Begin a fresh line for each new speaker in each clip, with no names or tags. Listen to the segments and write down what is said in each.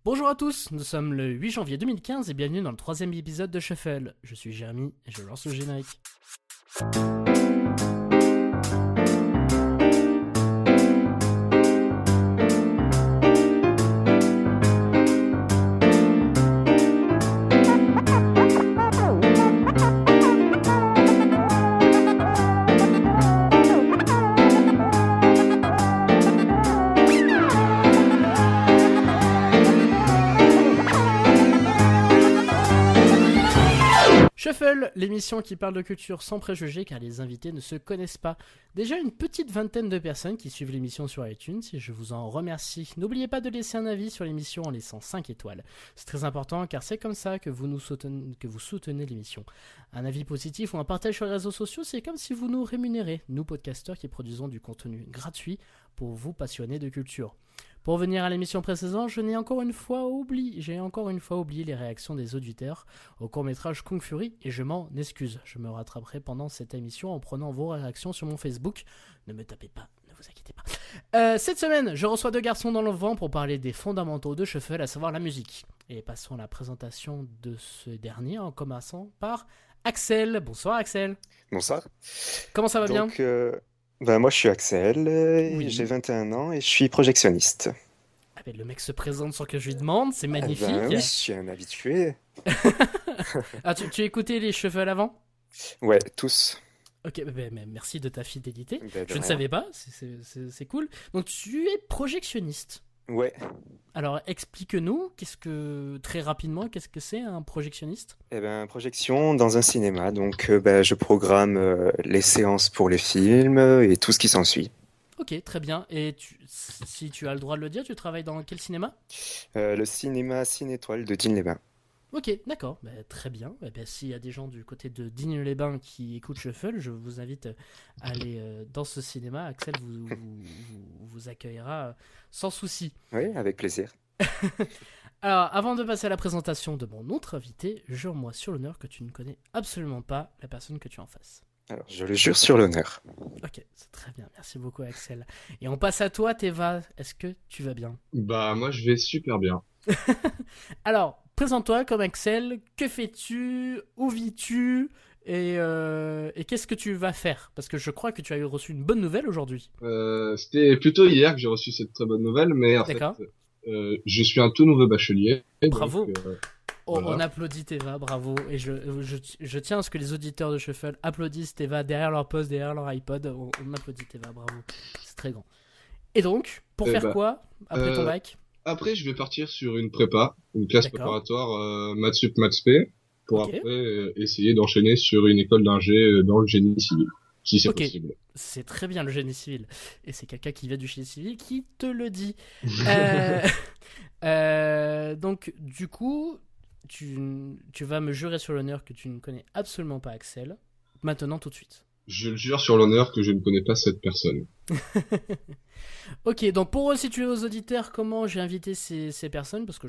Bonjour à tous, nous sommes le 8 janvier 2015 et bienvenue dans le 3e épisode de Shuffle. Je suis Jérémy et je lance le générique. Shuffle, l'émission qui parle de culture sans préjugés car les invités ne se connaissent pas. Déjà une petite vingtaine de personnes qui suivent l'émission sur iTunes et je vous en remercie. N'oubliez pas de laisser un avis sur l'émission en laissant 5 étoiles. C'est très important car c'est comme ça que vous soutenez l'émission. Un avis positif ou un partage sur les réseaux sociaux, c'est comme si vous nous rémunérez, nous podcasteurs qui produisons du contenu gratuit pour vous passionnés de culture. Pour revenir à l'émission précédente, j'ai encore une fois oublié les réactions des auditeurs au court-métrage Kung Fury et je m'en excuse. Je me rattraperai pendant cette émission en prenant vos réactions sur mon Facebook. Ne me tapez pas, ne vous inquiétez pas. Cette semaine, je reçois 2 garçons dans le vent pour parler des fondamentaux de Shuffle, à savoir la musique. Et passons à la présentation de ce dernier en commençant par Axel. Bonsoir Axel.
Bonsoir.
Comment ça va bien ?
Moi je suis Axel,
Oui.
j'ai 21 ans et je suis projectionniste.
Ah ben, le mec se présente sans que je lui demande, c'est magnifique.
Oui, je suis un habitué.
Ah, tu écoutais les Shuffle avant ?
Ouais, tous.
Ok, merci de ta fidélité.
De
Je ne
rien.
savais pas, c'est cool. Donc tu es projectionniste.
Ouais.
Alors explique-nous, très rapidement, qu'est-ce que c'est un projectionniste ?
Projection dans un cinéma, donc je programme les séances pour les films et tout ce qui s'ensuit.
Ok, très bien. Et si tu as le droit de le dire, tu travailles dans quel cinéma ?
Le cinéma Ciné-Étoile de Digne-les-Bains.
Ok, d'accord, très bien. S'il y a des gens du côté de Digne-les-Bains qui écoutent Shuffle, je vous invite à aller dans ce cinéma. Axel vous accueillera sans souci.
Oui, avec plaisir.
Alors, avant de passer à la présentation de mon autre invité, jure-moi sur l'honneur que tu ne connais absolument pas la personne que tu as en face.
Alors, je le jure sur l'honneur.
Ok, c'est très bien. Merci beaucoup, Axel. Et on passe à toi, Théva. Est-ce que tu vas bien ?
Moi je vais super bien.
Alors, présente-toi comme Axel. Que fais-tu ? Où vis-tu ? Et qu'est-ce que tu vas faire ? Parce que je crois que tu as reçu une bonne nouvelle aujourd'hui.
C'était plutôt hier que j'ai reçu cette très bonne nouvelle, mais en fait,
D'accord.
je suis un tout nouveau bachelier.
Bravo.
Donc,
On
voilà.
applaudit Théva, bravo. Et je tiens à ce que les auditeurs de Shuffle applaudissent Théva derrière leur poste, derrière leur iPod. On applaudit Théva, bravo. C'est très grand. Et donc, pour faire quoi après ton bac ?
Après, je vais partir sur une prépa, une classe
D'accord.
préparatoire Maths Sup Maths P, pour
Ok.
après essayer d'enchaîner sur une école d'ingé dans le génie civil, si c'est
Ok.
possible.
C'est très bien le génie civil. Et c'est quelqu'un qui vient du génie civil qui te le dit. Donc, du coup, tu vas me jurer sur l'honneur que tu ne connais absolument pas Axel. Maintenant, tout de suite.
Je le jure sur l'honneur que je ne connais pas cette personne.
Ok, donc pour resituer aux auditeurs comment j'ai invité ces personnes, parce que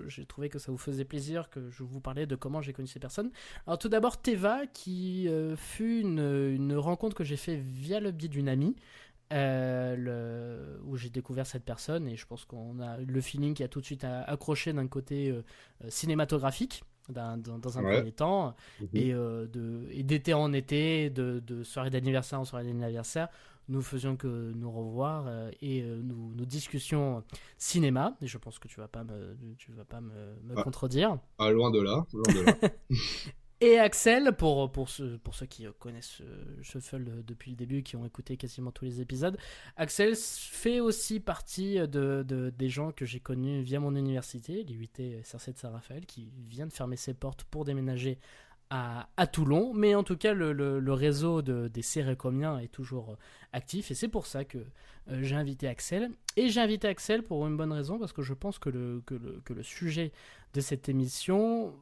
j'ai trouvé que ça vous faisait plaisir que je vous parlais de comment j'ai connu ces personnes. Alors tout d'abord Théva, qui fut une rencontre que j'ai fait via le biais d'une amie, où j'ai découvert cette personne, et je pense qu'on a le feeling qui a tout de suite accroché d'un côté cinématographique, dans un
Ouais.
premier temps,
Mhm.
et d'été en été, de soirée d'anniversaire en soirée d'anniversaire, nous faisions que nous revoir et nous discussions cinéma. Et je pense que tu vas pas me
Ah.
contredire.
Ah, loin de là, loin de là.
Et Axel, pour ceux qui connaissent Shuffle depuis le début, qui ont écouté quasiment tous les épisodes, Axel fait aussi partie des gens que j'ai connus via mon université, l'IUT SRC de Saint-Raphaël, qui vient de fermer ses portes pour déménager à Toulon. Mais en tout cas, le réseau des Cérécomiens est toujours actif, et c'est pour ça que j'ai invité Axel. Et j'ai invité Axel pour une bonne raison, parce que je pense que le sujet de cette émission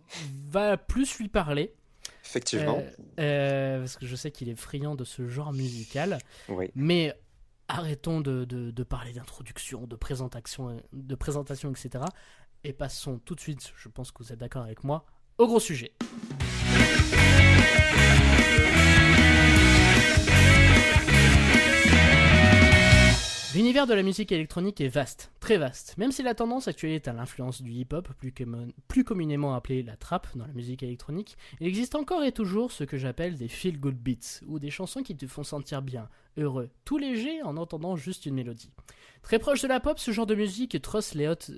va plus lui parler.
Effectivement.
Parce que je sais qu'il est friand de ce genre musical.
Oui.
Mais arrêtons de parler d'introduction, de présentation, etc. Et passons tout de suite, je pense que vous êtes d'accord avec moi, au gros sujet. L'univers de la musique électronique est vaste, très vaste. Même si la tendance actuelle est à l'influence du hip-hop, plus communément appelé la trap dans la musique électronique, il existe encore et toujours ce que j'appelle des feel-good beats, ou des chansons qui te font sentir bien, heureux, tout léger en entendant juste une mélodie. Très proche de la pop, ce genre de musique trosse les hautes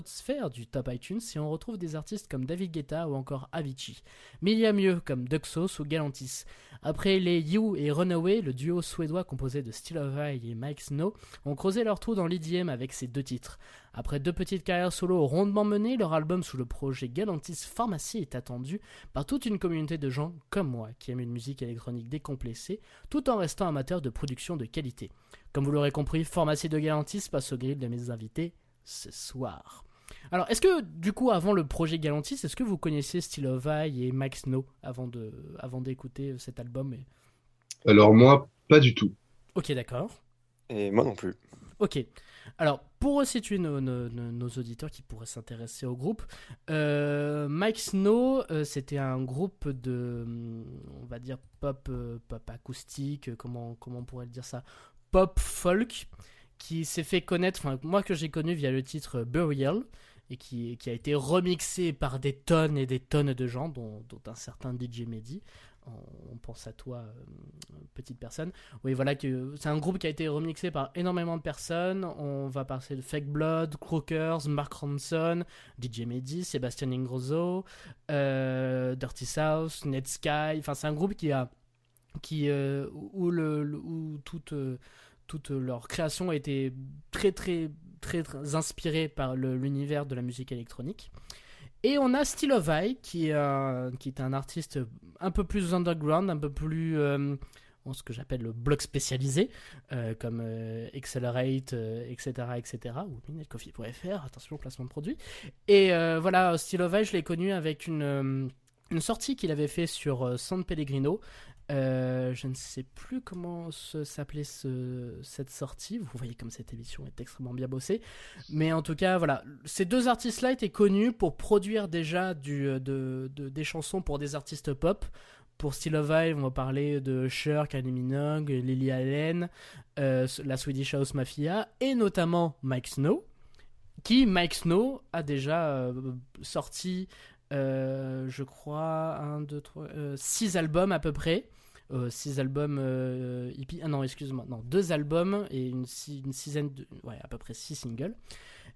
sphères du top iTunes et on retrouve des artistes comme David Guetta ou encore Avicii. Mais il y a mieux, comme Duxos ou Galantis. Après les You et Runaway, le duo suédois composé de Still of I et Mike Snow ont creusé leur trou dans l'EDM avec ces 2 titres. Après 2 petites carrières solo rondement menées, leur album sous le projet Galantis Pharmacy est attendu par toute une communauté de gens comme moi qui aiment une musique électronique décomplexée tout en restant amateurs de production de qualité. Comme vous l'aurez compris, Pharmacie de Galantis passe au grill de mes invités ce soir. Alors, est-ce que, du coup, avant le projet Galantis, est-ce que vous connaissiez Still of I et Mike Snow avant d'écouter cet album
Alors moi, pas du tout.
Ok, d'accord.
Et moi non plus.
Ok. Alors, pour resituer nos auditeurs qui pourraient s'intéresser au groupe, Mike Snow, c'était un groupe de, on va dire, pop acoustique, comment on pourrait dire ça, pop folk, qui s'est fait connaître, enfin moi que j'ai connu via le titre Burial, et qui a été remixé par des tonnes et des tonnes de gens, dont un certain DJ Mehdi. On pense à toi, petite personne. Oui, voilà, c'est un groupe qui a été remixé par énormément de personnes. On va passer de Fake Blood, Crookers, Mark Ronson, DJ Mehdi, Sébastien Ingrosso, Dirty South, Netsky. Enfin, c'est un groupe où toute leur création a été très très très, très inspirée par l'univers de la musique électronique. Et on a Still of I qui est un artiste un peu plus underground, un peu plus ce que j'appelle le bloc spécialisé, comme Accelerate, etc., ou minetcoffee.fr, attention, placement de produit. Et voilà, Still of I, je l'ai connu avec une sortie qu'il avait fait sur San Pellegrino. Je ne sais plus comment s'appelait cette sortie. Vous voyez comme cette émission est extrêmement bien bossée. Mais en tout cas, voilà. Ces 2 artistes-là étaient connus pour produire déjà des chansons pour des artistes pop. Pour Still of I, on va parler de Cher, Kylie Minogue, Lily Allen, la Swedish House Mafia, et notamment Mike Snow, Mike Snow a déjà sorti, je crois, 6 albums à peu près. 6 albums hippie. Ah non, excuse-moi. Non, 2 albums et une sixième à peu près 6 singles.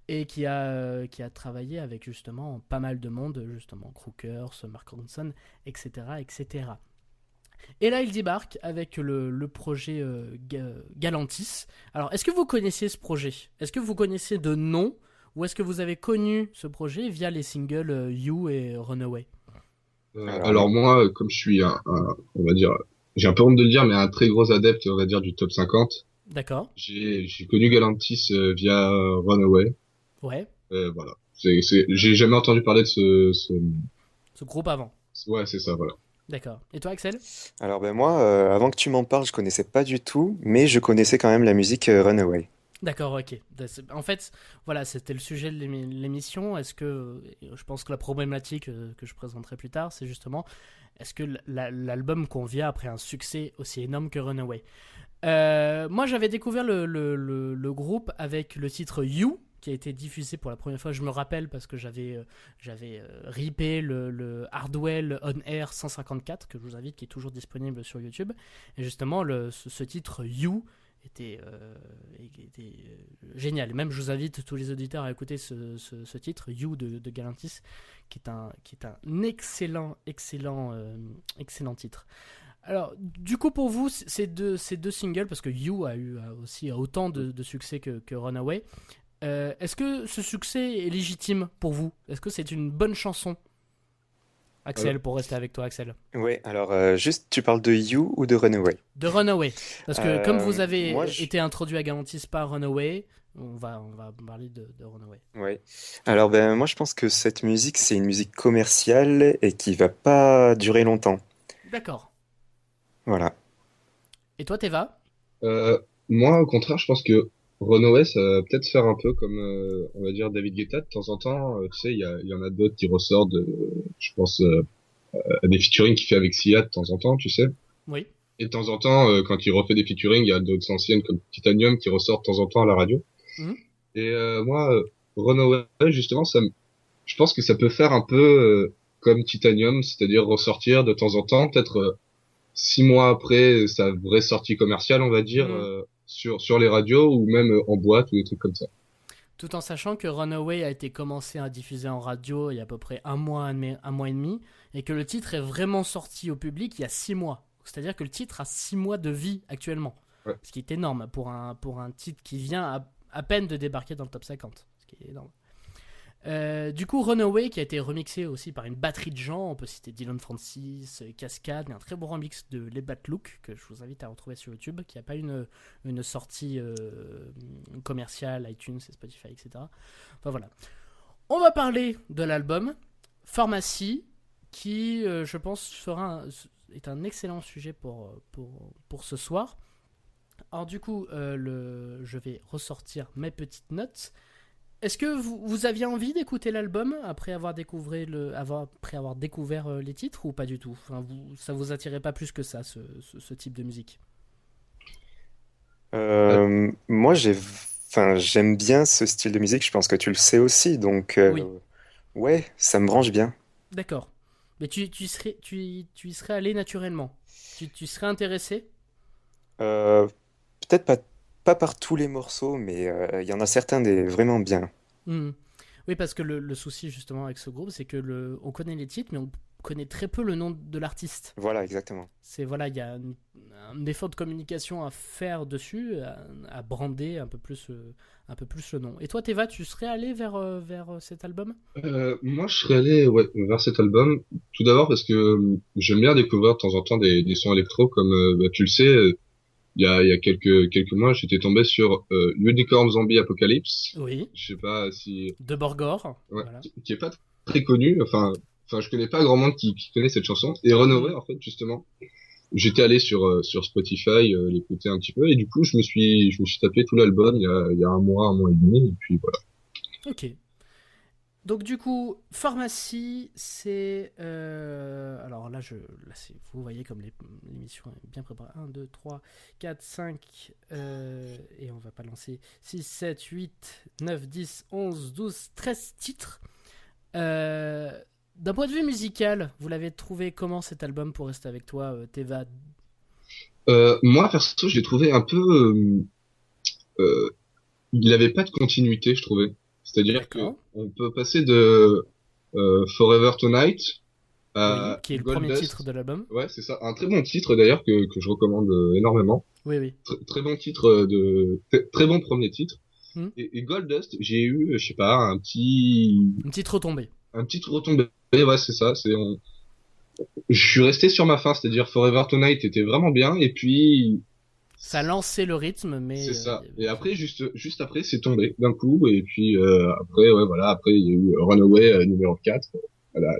Et qui a travaillé avec justement pas mal de monde, justement Crookers, Mark Ronson, etc., etc. Et là, il débarque avec le projet Galantis. Alors, est-ce que vous connaissiez ce projet? Est-ce que vous connaissiez de nom? Ou est-ce que vous avez connu ce projet via les singles You et Runaway?
Alors moi, comme je suis on va dire, j'ai un peu honte de le dire, mais un très gros adepte, on va dire, du top 50.
D'accord.
J'ai connu Galantis via Runaway.
Ouais.
Voilà. J'ai jamais entendu parler de
Ce groupe avant.
Ouais, c'est ça, voilà.
D'accord. Et toi, Axel?
Alors ben moi, avant que tu m'en parles, je connaissais pas du tout, mais je connaissais quand même la musique Runaway.
D'accord, ok. En fait, voilà, c'était le sujet de l'émission. Est-ce que, je pense que la problématique que je présenterai plus tard, c'est justement, est-ce que l'album convient après un succès aussi énorme que Runaway? Moi, j'avais découvert le groupe avec le titre You, qui a été diffusé pour la première fois. Je me rappelle parce que j'avais rippé le Hardwell On Air 154, que je vous invite, qui est toujours disponible sur YouTube. Et justement, ce titre You était génial. Même je vous invite tous les auditeurs à écouter ce titre You de Galantis, qui est un excellent titre. Alors, du coup, pour vous, ces deux singles, parce que You a eu aussi autant de succès que Runaway, est-ce que ce succès est légitime pour vous? Est-ce que c'est une bonne chanson? Axel, pour rester avec toi, Axel.
Ouais, alors juste, tu parles de You ou de Runaway?
De Runaway. Parce que comme vous avez
moi,
été introduit à Galantis par Runaway, on va parler de Runaway.
Ouais. Alors ben moi je pense que cette musique c'est une musique commerciale et qui va pas durer longtemps.
D'accord.
Voilà.
Et toi, Teva?
Moi, au contraire, je pense que Runaway, ça va peut-être faire un peu comme, on va dire, David Guetta. De temps en temps, tu sais, il y en a d'autres qui ressortent, je pense, à des featuring qu'il fait avec Sia de temps en temps, tu sais.
Oui.
Et de temps en temps, quand il refait des featuring, il y a d'autres anciennes comme Titanium qui ressortent de temps en temps à la radio.
Mhm.
Et moi, Runaway, justement, je pense que ça peut faire un peu comme Titanium, c'est-à-dire ressortir de temps en temps, peut-être 6 mois après sa vraie sortie commerciale, on va dire,
Mhm.
sur les radios ou même en boîte ou des trucs comme ça.
Tout en sachant que Runaway a été commencé à diffuser en radio il y a à peu près un mois et demi, et que le titre est vraiment sorti au public il y a 6 mois. C'est-à-dire que le titre a 6 mois de vie actuellement.
Ouais.
Ce qui est énorme pour un titre qui vient à peine de débarquer dans le top 50. Ce qui est énorme. Du coup, Runaway, qui a été remixé aussi par une batterie de gens, on peut citer Dylan Francis, Cascade, et un très bon remix de Les Bad Look, que je vous invite à retrouver sur YouTube, qui n'a pas une sortie commerciale, iTunes et Spotify, etc. Enfin voilà. On va parler de l'album Pharmacy, qui, je pense, est un excellent sujet pour ce soir. Alors du coup, je vais ressortir mes petites notes. Est-ce que vous aviez envie d'écouter l'album après avoir découvert les titres ou pas du tout? Enfin, ça vous attirait pas plus que ça, ce type de musique?
Euh,
Moi, enfin, j'aime bien ce style de musique. Je pense que tu le sais aussi. Donc,
Oui,
ouais, ça me branche bien.
d'accord. Mais tu y serais allé naturellement. Tu serais intéressé?
Euh, Peut-être pas par tous les morceaux, mais il y en a certains des vraiment bien.
Hmm. Oui, parce que le souci justement avec ce groupe, c'est que on connaît les titres, mais on connaît très peu le nom de l'artiste.
Voilà, exactement.
Voilà, il y a un effort de communication à faire dessus, à brander un peu plus le nom. Et toi, Teva, tu serais allé vers cet album?
moi, je serais allé ouais, vers cet album, tout d'abord parce que j'aime bien découvrir de temps en temps des sons électro, comme bah, tu le sais, il y a quelques mois, j'étais tombé sur Unicorn Zombie Apocalypse.
Oui,
Je sais pas si
de Borgore,
ouais,
voilà.
qui est pas très connu. Enfin, je connais pas grand monde qui connaît cette chanson. Et
Hmm.
Runaway, en fait, justement, j'étais allé sur Spotify l'écouter un petit peu, et du coup, je me suis tapé tout l'album il y a un mois et demi, et puis voilà.
Ok. Donc du coup, Pharmacie, c'est... alors là, vous voyez comme l'émission est bien préparée. 1, 2, 3, 4, 5, et on va pas lancer 6, 7, 8, 9, 10, 11, 12, 13 titres. Euh, D'un point de vue musical, vous l'avez trouvé comment cet album pour rester avec toi, Teva?
Moi, perso, je l'ai trouvé un peu euh, il n'avait pas de continuité, je trouvais. C'est-à-dire que
D'accord.
on peut passer de Forever Tonight
Oui,
à
qui est le
Gold
premier titre
Dust.
de l'album.
Ouais, c'est ça. Un très bon titre d'ailleurs que je recommande énormément.
Oui, oui.
Très bon titre très bon premier titre.
Hmm.
Et Gold Dust, j'ai eu, je sais pas,
Une petite retombée.
un petit retombé. Ouais, c'est ça. Je suis resté sur ma fin, c'est-à-dire Forever Tonight était vraiment bien et puis
Ça a lancé le rythme, mais
c'est ça. Et
faut-
après, juste après, c'est tombé d'un coup. Et puis après, ouais, voilà. Après, il y a eu Runaway numéro 4. Voilà,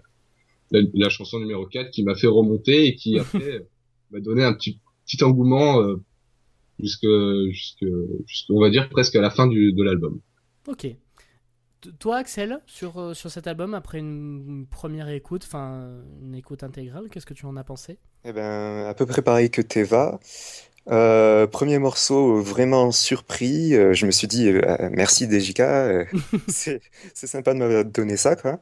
la chanson numéro 4 qui m'a fait remonter et qui après m'a donné un petit engouement on va dire presque à la fin de l'album.
Ok. Toi, Axel, sur cet album, après une première écoute, enfin une écoute intégrale, qu'est-ce que tu en as pensé?
Eh ben, à peu près pareil que Teva. Premier morceau vraiment surpris. Je me suis dit merci DJK, c'est c'est sympa de m'avoir donné ça quoi.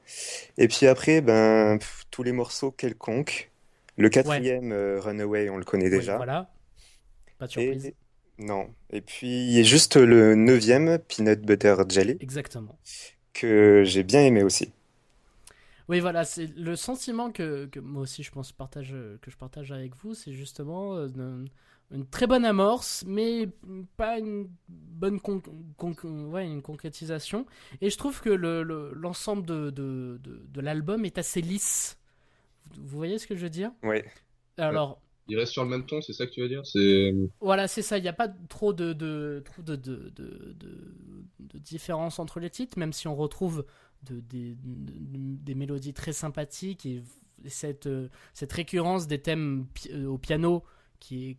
Et puis après ben tous les morceaux quelconques. Le
Ouais,
quatrième Runaway on le connaît
oui,
déjà.
voilà, pas de surprise.
Et non. Et puis il y a juste le neuvième Peanut Butter Jelly
Exactement.
que j'ai bien aimé aussi.
Oui, voilà, c'est le sentiment que moi aussi je pense que je partage avec vous, c'est justement une très bonne amorce, mais pas une bonne ouais, une concrétisation. Et je trouve que l'ensemble de l'album est assez lisse. Vous voyez ce que je veux dire?
Ouais.
Ouais.
Alors,
Il reste sur le même ton, c'est ça que tu veux dire? C'est
voilà, c'est ça. Il n'y a pas trop de différence entre les titres, même si on retrouve des mélodies très sympathiques et cette récurrence des thèmes au piano qui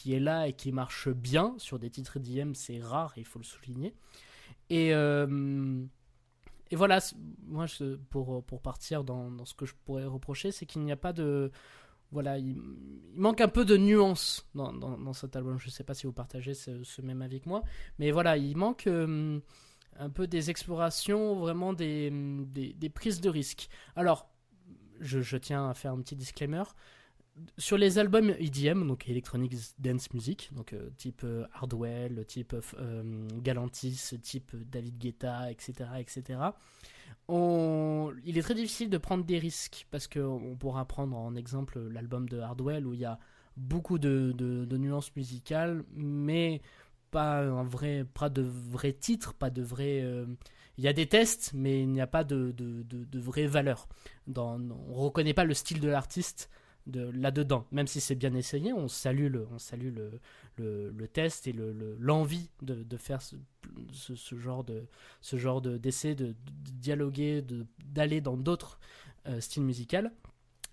est là et qui marche bien sur des titres d'IM, c'est rare, il faut le souligner. Et, euh, et voilà, moi, pour partir dans ce que je pourrais reprocher, c'est qu'il n'y a pas voilà, il manque un peu de nuance dans cet album. Je ne sais pas si vous partagez ce même avis que moi, mais voilà, il manque un peu des explorations, vraiment des prises de risques. Alors, je tiens à faire un petit disclaimer. Sur les albums EDM, donc Electronic Dance Music, donc type Hardwell, type Galantis, type David Guetta, etc., etc., il est très difficile de prendre des risques parce qu'on pourra prendre en exemple l'album de Hardwell où il y a beaucoup de nuances musicales, mais pas de vrais titres, pas de vrais. Il y a des tests, mais il n'y a pas de vraie valeur. On ne reconnaît pas le style de l'artiste là-dedans, même si c'est bien essayé, on salue le test et l'envie de faire ce genre d'essai, de dialoguer, d'aller dans d'autres styles musicaux.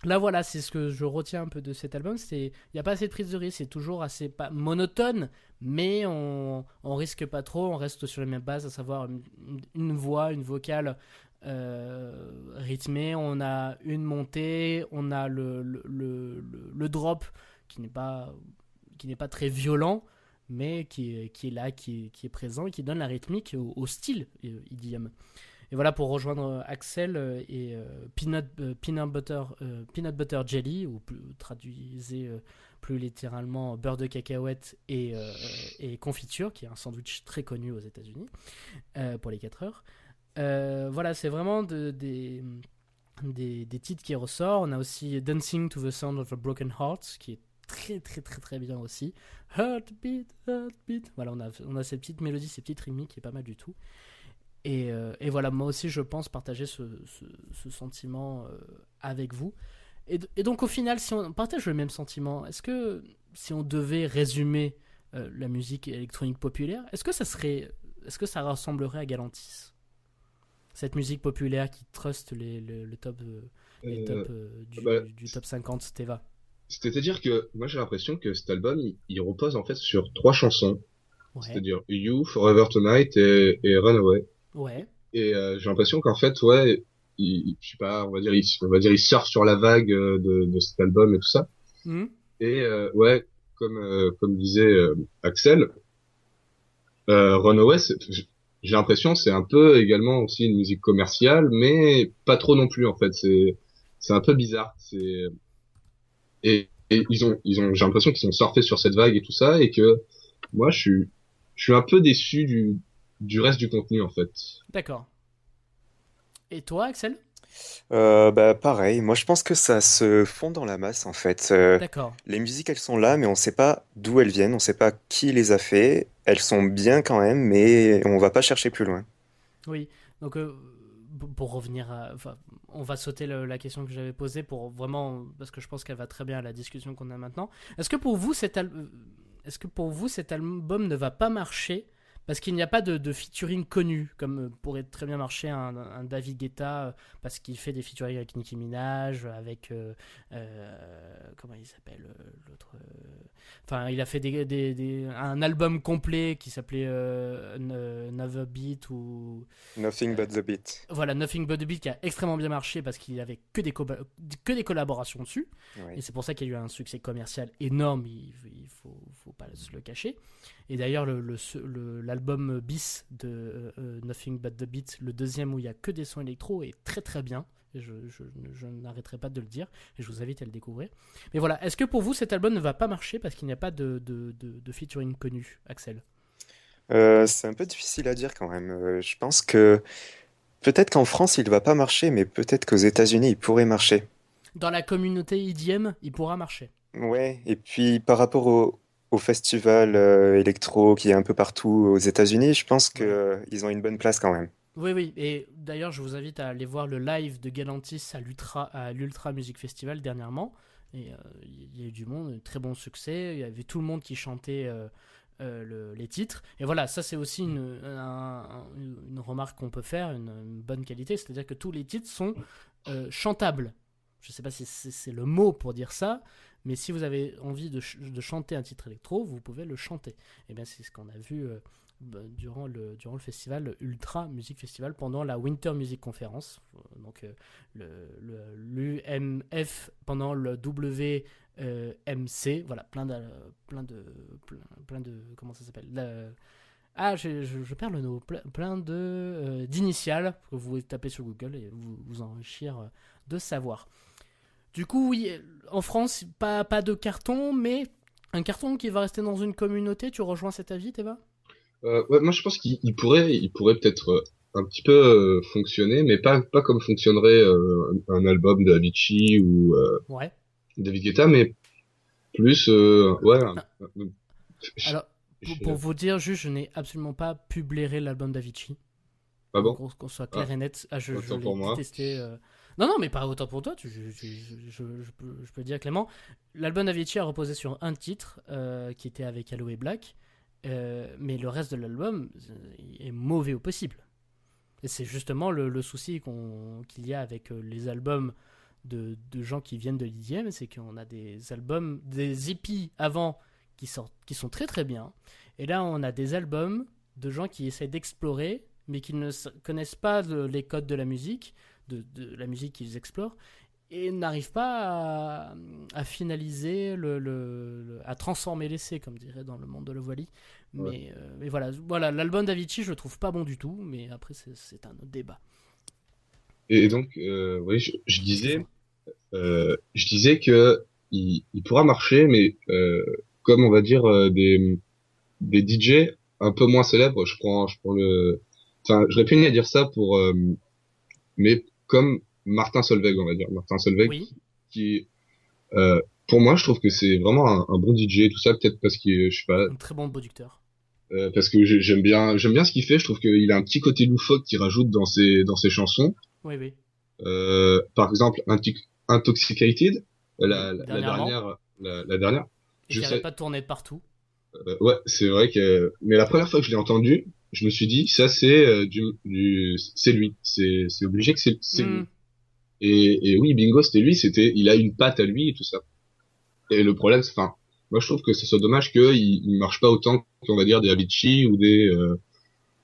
Là voilà, c'est ce que je retiens un peu de cet album, il n'y a pas assez de prise de risque, c'est toujours assez pas monotone, mais on risque pas trop, on reste sur les mêmes bases, à savoir une voix, une vocale rythmée, on a une montée, on a le drop qui n'est pas très violent, mais qui est là, qui est présent et qui donne la rythmique au style EDM. Et voilà, pour rejoindre Axel et peanut butter jelly, ou traduisez plus littéralement beurre de cacahuète et confiture, qui est un sandwich très connu aux États-Unis pour les 4 heures. Voilà, c'est vraiment des titres qui ressortent. On a aussi Dancing to the Sound of a Broken Heart, qui est très très très très bien aussi. Heartbeat, heartbeat. Voilà, on a cette petite mélodie, ces petites rythmiques qui est pas mal du tout. Et voilà, moi aussi je pense partager ce sentiment avec vous. Et donc au final, si on partage le même sentiment, est-ce que si on devait résumer la musique électronique populaire, est-ce que ça ressemblerait à Galantis? Cette musique populaire qui truste le top,
Bah,
du top 50 Teva.
c'est-à-dire que moi j'ai l'impression que cet album il repose en fait sur 3 chansons,
Ouais,
c'est-à-dire You, Forever Tonight et Runaway.
ouais.
Et j'ai l'impression qu'en fait ouais, je sais pas, on va dire il surfe sur la vague de cet album et tout ça.
Mhm.
Et ouais, comme disait Axel, Runaway, j'ai l'impression que c'est un peu également aussi une musique commerciale, mais pas trop non plus en fait. C'est un peu bizarre. Et j'ai l'impression qu'ils ont surfé sur cette vague et tout ça, et que moi je suis un peu déçu du reste du contenu en fait.
D'accord. Et toi, Axel?
Bah pareil, moi je pense que ça se fond dans la masse en fait.
D'accord.
Les musiques elles sont là, mais on sait pas d'où elles viennent, on sait pas qui les a fait. Elles sont bien quand même, mais on va pas chercher plus loin.
Oui, donc pour revenir enfin, on va sauter la question que j'avais posée pour vraiment, parce que je pense qu'elle va très bien à la discussion qu'on a maintenant. Est-ce que pour vous cet album ne va pas marcher parce qu'il n'y a pas de featuring connu, comme pourrait très bien marcher un David Guetta, parce qu'il fait des featuring avec Nicki Minaj, avec comment il s'appelle l'autre, enfin il a fait un album complet qui s'appelait Another Beat ou
Nothing but the beat.
voilà, Nothing But The Beat, qui a extrêmement bien marché parce qu'il n'y avait que des collaborations dessus.
Oui.
Et c'est pour ça qu'il y a eu un succès commercial énorme, il faut pas se le cacher. Et d'ailleurs, l'album bis de Nothing But The Beat, le deuxième où il n'y a que des sons électro, est très très bien. Et je n'arrêterai pas de le dire, et je vous invite à le découvrir. Mais voilà, est-ce que pour vous cet album ne va pas marcher parce qu'il n'y a pas de featuring connu, Axel?
C'est un peu difficile à dire quand même. Je pense que peut-être qu'en France il va pas marcher, mais peut-être qu'aux États-Unis il pourrait marcher.
Dans la communauté EDM, il pourra marcher.
Ouais, et puis par rapport au festival électro qui est un peu partout aux États-Unis, je pense que
Ouais.
ils ont une bonne place quand même.
Oui, oui, et d'ailleurs, je vous invite à aller voir le live de Galantis à l'Ultra Music Festival dernièrement. Et il y a eu du monde, très bon succès. Il y avait tout le monde qui chantait les titres. Et voilà, ça c'est aussi une remarque qu'on peut faire, une bonne qualité, c'est-à-dire que tous les titres sont chantables. Je ne sais pas si c'est le mot pour dire ça, mais si vous avez envie de chanter un titre électro, vous pouvez le chanter. Et bien c'est ce qu'on a vu durant le festival Ultra Music Festival pendant la Winter Music Conference. donc l'UMF pendant le WMC, voilà, plein de comment ça s'appelle je perds le nom, plein de d'initiales que vous tapez sur Google et vous enrichir de savoir. Du coup, oui, en France, pas de carton, mais un carton qui va rester dans une communauté. Tu rejoins cet avis, Théva?
Ouais, moi je pense qu'il pourrait peut-être un petit peu fonctionner, mais pas comme fonctionnerait un album de Avicii ou
Ouais.
David Guetta, mais plus ouais. Je-
Alors, pour vous dire, juste, je n'ai absolument pas pu blairer l'album d'Avicii.
Ah
En
bon?
gros, qu'on soit
Ah,
clair et net. Je
autant
l'ai
pour moi.
détesté. Non, mais pas autant pour toi. Je peux le dire Clément. L'album d'Avicii a reposé sur un titre qui était avec Aloe Black. Mais le reste de l'album est mauvais au possible. Et c'est justement le souci qu'il y a avec les albums de gens qui viennent de l'IDM, c'est qu'on a des albums, des EP avant qui sont très très bien. Et là, on a des albums de gens qui essaient d'explorer, mais qui ne connaissent pas les codes de la musique, de la musique qu'ils explorent, et n'arrivent pas à finaliser, à transformer l'essai, comme dirait dans le monde de la voile.
Ouais.
Mais voilà, l'album d'Avicii, je le trouve pas bon du tout, mais après, c'est un autre débat.
Et donc, oui,
Excuse-moi.
je disais que il pourra marcher, mais comme on va dire des DJ un peu moins célèbres, je prends enfin, j'aurais pu dire ça pour, mais comme Martin Solveig, on va dire, Martin Solveig,
Oui,
qui pour moi, je trouve que c'est vraiment un bon DJ, tout ça, peut-être parce que je sais pas,
un très bon producteur.
parce que j'aime bien ce qu'il fait. Je trouve qu'il a un petit côté loufoque qu'il rajoute dans ses chansons.
Oui, oui,
Par exemple, Intoxicated,
oui,
la
dernièrement.
dernière, la dernière.
Et
Je
qui arrête
sais,
pas de tourner de partout.
ouais, c'est vrai que, mais la première fois que je l'ai entendu, je me suis dit, ça c'est c'est lui, c'est obligé que c'est
Hmm,
lui. Et oui, bingo, c'était lui, il a une patte à lui et tout ça. Et le problème, enfin, moi je trouve que c'est dommage il marche pas autant qu'on va dire des Avicii ou des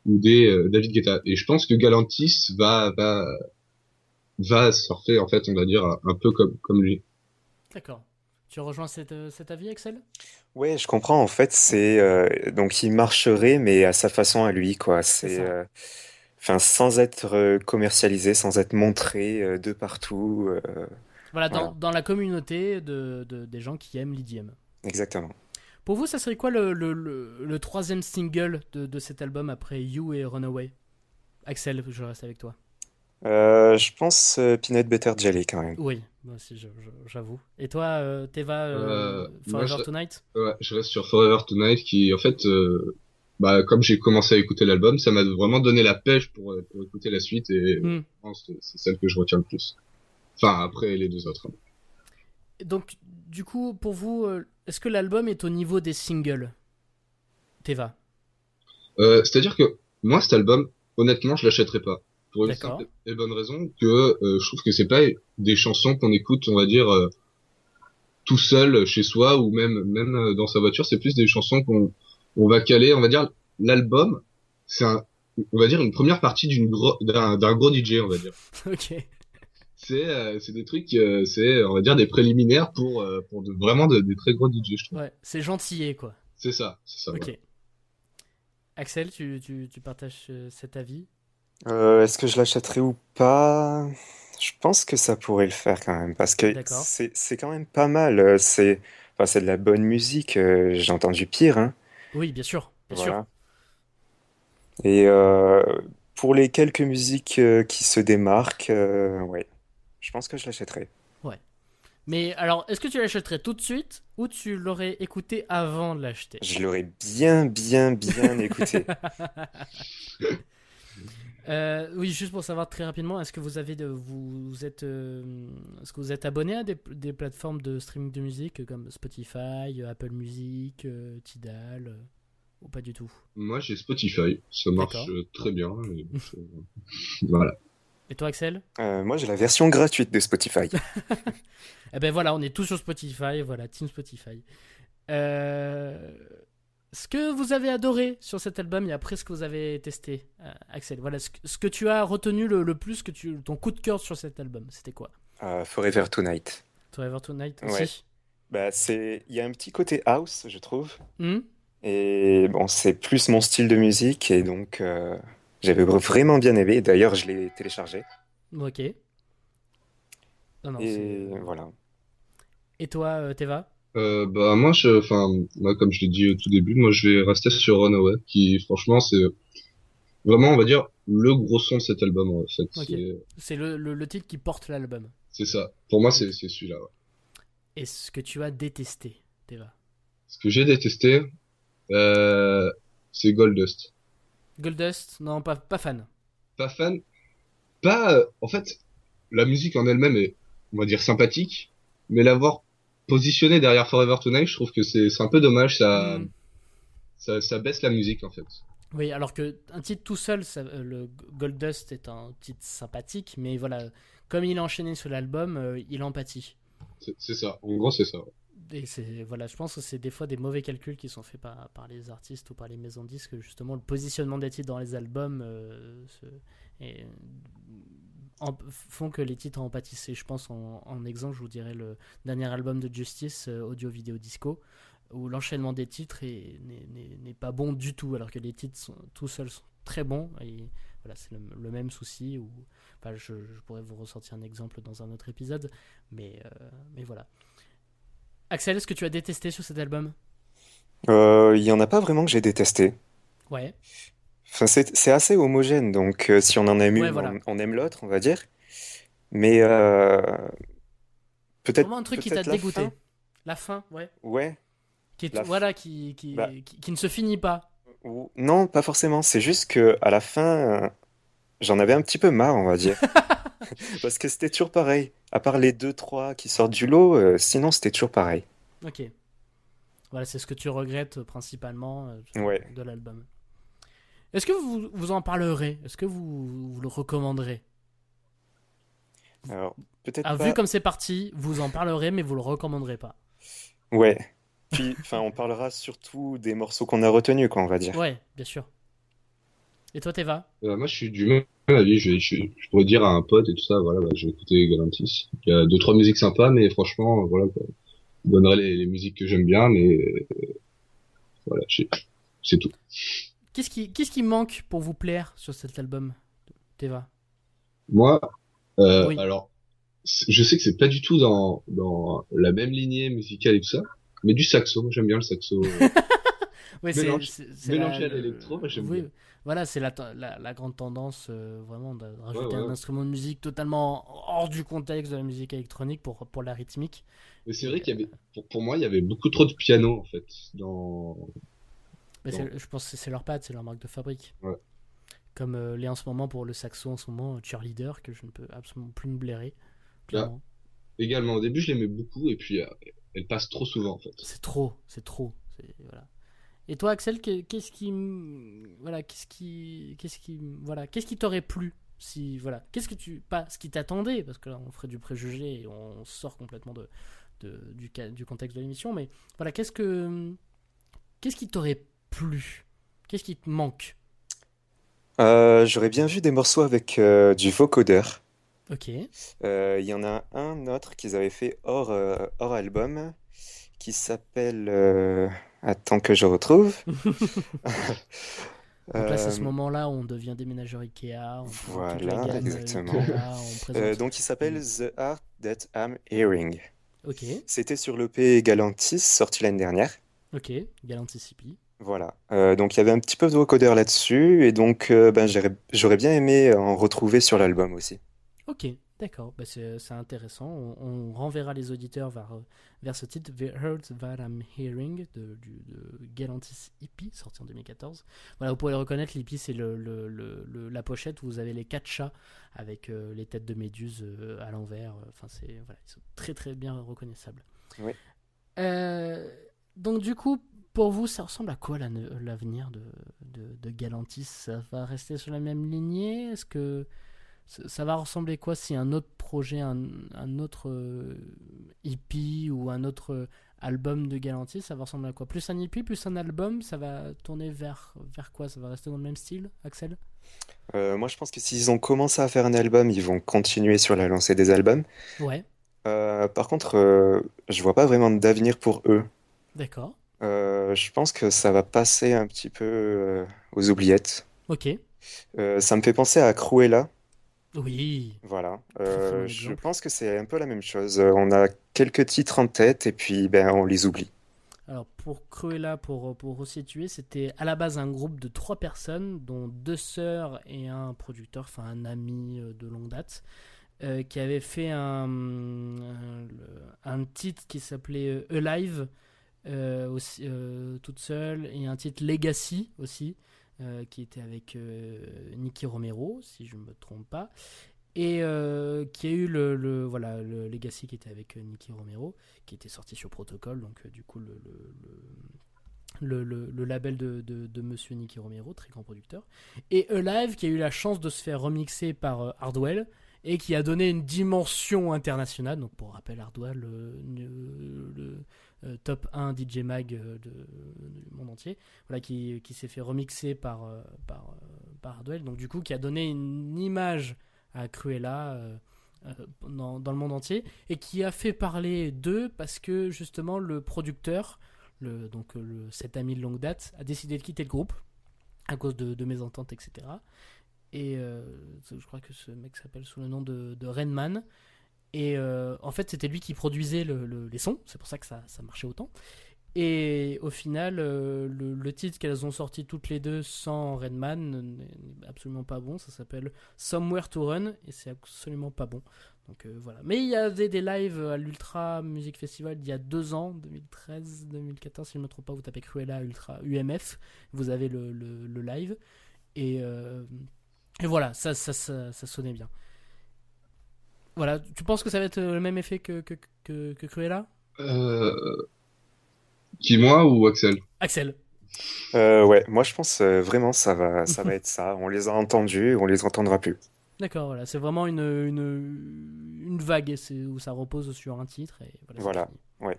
David Guetta. Et je pense que Galantis va surfer en fait, on va dire un peu comme lui.
d'accord. Tu rejoins cet avis, Axel?
Ouais, je comprends. En fait, donc il marcherait, mais à sa façon à lui, quoi.
C'est ça.
Enfin, sans être commercialisé, sans être montré de partout.
Voilà,
Voilà,
dans la communauté des gens qui aiment l'IDM.
exactement.
Pour vous, ça serait quoi le troisième single de cet album après You et Runaway? Axel, je reste avec toi.
Je pense Peanut Butter Jelly quand même.
Oui, moi aussi, j'avoue. Et toi, Teva,
Moi,
Forever Tonight?
ouais, je reste sur Forever Tonight qui, en fait, bah, comme j'ai commencé à écouter l'album, ça m'a vraiment donné la pêche pour écouter la suite et je
Hmm.
pense que c'est celle que je retiens le plus. Enfin, après les deux autres, hein.
Donc, du coup, pour vous, est-ce que l'album est au niveau des singles, Teva?
C'est-à-dire que moi, cet album, honnêtement, je l'achèterais pas. Pour une
D'accord.
simple et bonne raison que je trouve que c'est pas des chansons qu'on écoute, on va dire, tout seul chez soi ou même dans sa voiture. C'est plus des chansons qu'on va caler, on va dire, l'album, c'est on va dire une première partie d'un gros DJ, on va dire.
Ok.
C'est des trucs, on va dire des préliminaires pour vraiment des très gros DJ, je trouve.
Ouais, c'est gentillé, quoi.
C'est ça, voilà.
Ok. Axel, tu partages cet avis?
Est-ce que je l'achèterai ou pas? Je pense que ça pourrait le faire quand même, parce que
D'accord.
c'est quand même pas mal. Enfin, c'est de la bonne musique. J'ai entendu pire, hein.
Oui, bien sûr, bien sûr.
Voilà. Et pour les quelques musiques qui se démarquent, ouais, je pense que je l'achèterai.
Ouais. Mais alors, est-ce que tu l'achèterais tout de suite ou tu l'aurais écouté avant de l'acheter?
Je l'aurais bien, bien, bien écouté.
Oui, juste pour savoir très rapidement, est-ce que est-ce que vous êtes abonné à des plateformes de streaming de musique comme Spotify, Apple Music, Tidal, ou pas du tout?
Moi, j'ai Spotify, ça marche
D'accord.
très bien. Voilà.
Et toi, Axel?
Moi, j'ai la version gratuite de Spotify.
Eh ben voilà, on est tous sur Spotify, voilà, Team Spotify. Euh, Ce que vous avez adoré sur cet album et après ce que vous avez testé, Axel. Voilà, ce que tu as retenu le plus, ton coup de cœur sur cet album, c'était quoi?
Forever Tonight.
Forever Tonight
Ouais.
aussi.
Bah, il y a un petit côté house, je trouve.
Hmm.
Et bon, c'est plus mon style de musique et donc j'avais vraiment bien aimé. D'ailleurs, je l'ai téléchargé.
Ok. Non, non,
Et voilà.
Et toi, Teva?
Bah moi comme je l'ai dit au tout début, moi je vais rester sur Runaway, qui franchement c'est vraiment on va dire le gros son de cet album en fait.
Ok. C'est le titre qui porte l'album.
C'est ça. Pour moi
Ok.
c'est celui-là. Ouais.
Et ce que tu as détesté, Teva?
Ce que j'ai détesté, euh, c'est Goldust.
Goldust? Non, pas fan.
Pas fan. Pas en fait la musique en elle-même est on va dire sympathique, mais l'avoir positionné derrière Forever Tonight, je trouve que c'est un peu dommage.
Hmm.
Ça baisse la musique en fait.
Oui, alors que un titre tout seul, le Goldust est un titre sympathique, mais voilà, comme il est enchaîné sur l'album, il empathie.
C'est ça. En gros c'est ça.
Et voilà, je pense que c'est des fois des mauvais calculs qui sont faits par les artistes ou par les maisons de disques. Justement, le positionnement des titres dans les albums et, font que les titres empathisent. Et je pense en exemple, je vous dirais le dernier album de Justice, Audio Vidéo Disco, où l'enchaînement des titres n'est pas bon du tout, alors que les titres tout seuls sont très bons. Et voilà, c'est le même souci. Enfin, je pourrais vous ressortir un exemple dans un autre épisode, mais voilà. Axel, est-ce que tu as détesté sur cet album?
Il y en a pas vraiment que j'ai détesté.
Ouais.
Enfin, c'est assez homogène, donc si on en aime
Ouais,
une,
voilà.
on aime l'autre, on va dire. Mais
Vraiment un truc qui t'a
peut-être la fin?
dégoûté. La fin, ouais.
Ouais, la fin.
Voilà,
Bah,
qui ne se finit pas.
non, pas forcément. C'est juste que à la fin, j'en avais un petit peu marre, on va dire. Parce que c'était toujours pareil. À part les deux, trois qui sortent du lot, sinon c'était toujours pareil.
Ok. Voilà, c'est ce que tu regrettes principalement
Ouais.
de l'album. Est-ce que vous en parlerez? Est-ce que vous le recommanderez?
Alors, peut-être
Ah, vu
pas.
comme c'est parti, vous en parlerez, mais vous le recommanderez pas.
Ouais. Puis, enfin, on parlera surtout des morceaux qu'on a retenus, quoi, on va dire.
Ouais, bien sûr. Et toi, Teva?
Moi, je suis du même avis. Je pourrais dire à un pote et tout ça, voilà, bah, j'ai écouté Galantis. Il y a deux, trois musiques sympas, mais franchement, voilà, quoi. Je donnerai les musiques que j'aime bien, mais voilà, c'est tout.
Qu'est-ce qui manque pour vous plaire sur cet album, Teva?
Moi,
Oui.
alors, je sais que c'est pas du tout dans la même lignée musicale et tout ça, mais du saxo. Moi, j'aime bien le saxo.
Oui,
Mélange, mélangé à l'électro, moi, j'aime bien.
oui, voilà, c'est la grande tendance vraiment de
Ouais,
rajouter un
ouais.
instrument de musique totalement hors du contexte de la musique électronique pour la rythmique.
Mais c'est
Et,
vrai qu'il y avait, pour moi, il y avait beaucoup trop de piano, en fait, dans,
je pense que c'est leur patte, c'est leur marque de fabrique.
ouais.
Comme l'est en ce moment pour le saxo en ce moment, Cheerleader, que je ne peux absolument plus me blairer,
Là,
clairement.
également, au début, je l'aimais beaucoup, et puis, elle passe trop souvent, en fait.
C'est trop, c'est trop. Voilà. Et toi, Axel, voilà, qu'est-ce qui t'aurait plu si, voilà, qu'est-ce que pas ce qui t'attendait, parce que là, on ferait du préjugé et on sort complètement du contexte de l'émission, mais voilà, qu'est-ce qui t'aurait plu, qu'est-ce qui te manque?
J'aurais bien vu des morceaux avec du vocodeur.
Ok.
Il y en a un autre qu'ils avaient fait hors album qui s'appelle. Attends que je retrouve.
Donc là, c'est ce
Euh,
moment-là où on devient déménageur Ikea, on présente toute la
voilà,
gamme
exactement.
Ikea, on présente.
Donc il s'appelle The Art That I'm Hearing.
Ok,
C'était sur l'EP Galantis, sorti l'année dernière.
ok, Galant Mississippi.
Voilà. Donc il y avait un petit peu de vocodeur là-dessus, et donc ben, j'aurais bien aimé en retrouver sur l'album aussi.
Ok, d'accord, bah c'est intéressant. On renverra les auditeurs vers ce titre, The Heard That I'm Hearing de Galantis Hippie, sorti en 2014. Voilà, vous pouvez le reconnaître, l'hippie c'est la pochette où vous avez les quatre chats avec les têtes de méduses à l'envers. Enfin, voilà, ils sont très très bien reconnaissables.
Oui.
Euh, donc du coup, pour vous, ça ressemble à quoi l'avenir de Galantis? Ça va rester sur la même lignée? Est-ce que ça va ressembler quoi si un autre projet, un autre EP ou un autre album de Galantis, ça va ressembler à quoi? Plus un EP, plus un album, ça va tourner vers quoi? Ça va rester dans le même style, Axel?
Moi, je pense que s'ils ont commencé à faire un album, ils vont continuer sur la lancée des albums.
Ouais,
Par contre, je vois pas vraiment d'avenir pour eux.
d'accord.
Je pense que ça va passer un petit peu aux oubliettes.
Ok.
Ça me fait penser à Cruella.
Oui,
Voilà.
très très bon
Je
exemple.
pense que c'est un peu la même chose. On a quelques titres en tête et puis ben on les oublie.
Alors pour Cruella, pour resituer, c'était à la base un groupe de 3 personnes, dont 2 sœurs et un producteur, enfin un ami de longue date, qui avait fait un titre qui s'appelait Alive, aussi, toute seule, et un titre Legacy aussi, qui était avec Nicky Romero, si je ne me trompe pas, et qui a eu voilà, le Legacy qui était avec Nicky Romero, qui était sorti sur Protocol, donc du coup le label de Monsieur Nicky Romero, très grand producteur, et Alive qui a eu la chance de se faire remixer par Hardwell et qui a donné une dimension internationale. Donc pour rappel, Hardwell, top 1 DJ Mag du monde entier, voilà, qui s'est fait remixer par Hardwell, donc du coup qui a donné une image à Cruella dans le monde entier, et qui a fait parler d'eux parce que justement le producteur, cet ami de longue date, a décidé de quitter le groupe à cause de mésententes, etc. Et je crois que ce mec s'appelle sous le nom de Rainman. Et en fait, c'était lui qui produisait les sons, c'est pour ça que ça marchait autant. Et au final, le titre qu'elles ont sorti toutes les deux sans Redman n'est absolument pas bon. Ça s'appelle Somewhere to Run et c'est absolument pas bon. Donc voilà. Mais il y avait des lives à l'Ultra Music Festival il y a 2 ans, 2013, 2014, si je ne me trompe pas. Vous tapez Cruella Ultra UMF, vous avez le live. Et, et voilà, ça sonnait bien. Voilà, tu penses que ça va être le même effet que Cruella?
Euh, qui, moi ou Axel?
Axel.
Ouais, moi je pense vraiment ça va être ça. On les a entendus, on les entendra plus.
D'accord, voilà, c'est vraiment une vague où ça repose sur un titre et voilà, c'est
Voilà.
fini.
Ouais.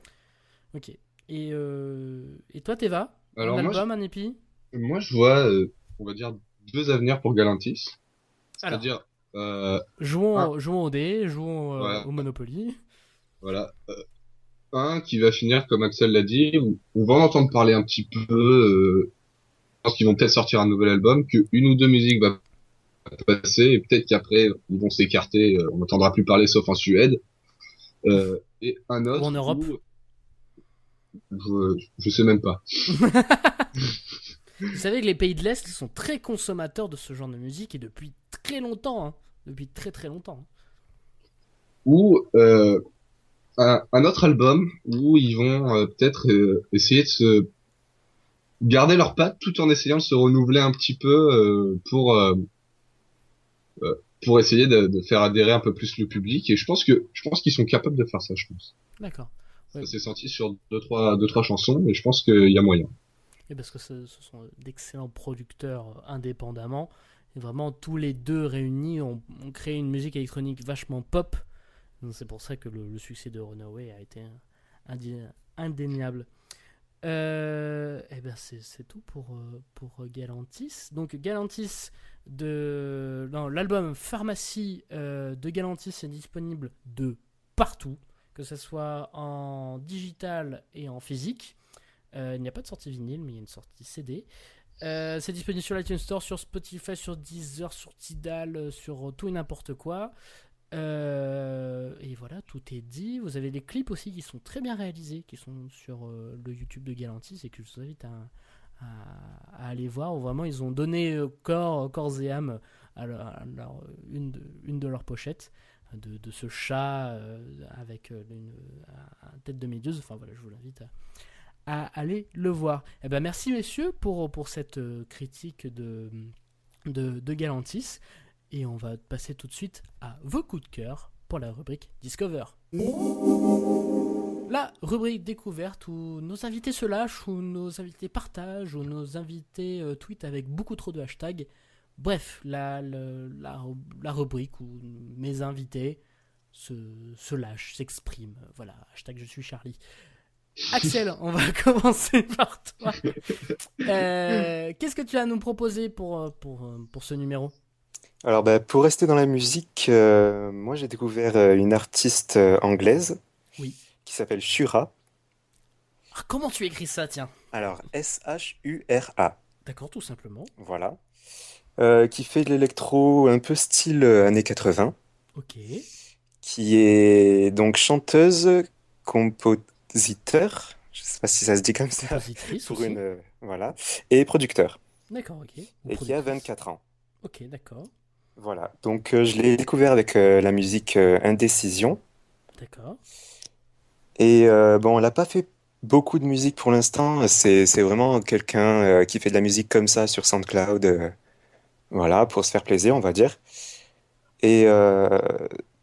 Ok. Et toi, Teva? Un
Alors
album, un EP?
moi je vois, on va dire, deux avenirs pour Galantis.
Alors,
C'est-à-dire, un,
jouons au dé, jouons
voilà,
au Monopoly.
voilà, un qui va finir comme Axel l'a dit, où on va en entendre parler un petit peu, je pense qu'ils vont peut-être sortir un nouvel album, que une ou deux musiques va passer, et peut-être qu'après ils vont s'écarter, on n'entendra plus parler sauf en Suède. Et un
Ou en
autre
Europe.
où je sais même pas.
Vous savez que les pays de l'Est sont très consommateurs de ce genre de musique et depuis très longtemps. Hein. Depuis très très longtemps.
Ou un autre album où ils vont peut-être essayer de se garder leurs pattes tout en essayant de se renouveler un petit peu pour essayer de faire adhérer un peu plus le public. Et je pense qu'ils sont capables de faire ça. Je pense.
D'accord.
Ça
Ouais.
s'est senti sur deux trois chansons, mais je pense qu'il y a moyen.
Et parce que ce sont d'excellents producteurs indépendamment. Et vraiment, tous les deux réunis ont créé une musique électronique vachement pop. Donc c'est pour ça que le succès de Runaway a été indéniable. Et ben c'est tout pour Galantis. Donc Galantis, l'album Pharmacie de Galantis est disponible de partout, que ce soit en digital et en physique. Il n'y a pas de sortie vinyle, mais il y a une sortie CD. C'est disponible sur l'iTunes Store, sur Spotify, sur Deezer, sur Tidal, sur tout et n'importe quoi. Et voilà, tout est dit. Vous avez des clips aussi qui sont très bien réalisés, qui sont sur le YouTube de Galantis et que je vous invite à aller voir. Où vraiment, ils ont donné corps et âme une de leurs pochettes. De ce chat avec une tête de méduse. Enfin voilà, je vous invite à aller le voir. Et ben merci messieurs pour cette critique de Galantis. Et on va passer tout de suite à vos coups de cœur pour la rubrique Discover. La rubrique découverte où nos invités se lâchent, où nos invités partagent, où nos invités tweetent avec beaucoup trop de hashtags. Bref, la rubrique où mes invités se, se lâchent, s'expriment. Voilà, hashtag je suis Charlie. Axel, on va commencer par toi. Qu'est-ce que tu as à nous proposer pour ce numéro?
Alors, bah, pour rester dans la musique, moi j'ai découvert une artiste anglaise
Oui.
qui s'appelle Shura.
Ah, comment tu écris ça, tiens?
Alors, Shura,
D'accord, tout simplement.
voilà. Qui fait de l'électro un peu style années 80,
Ok.
qui est donc chanteuse, compositeur, je sais pas si ça se dit comme ça,
Compositrice
pour
aussi.
voilà, et producteur,
D'accord, ok. Ou
et qui a
productrice.
24 ans.
Ok, d'accord.
Voilà, donc je l'ai découvert avec la musique Indécision.
D'accord.
Et bon, elle n'a pas fait beaucoup de musique pour l'instant. C'est vraiment quelqu'un qui fait de la musique comme ça sur SoundCloud, voilà, pour se faire plaisir, on va dire. Et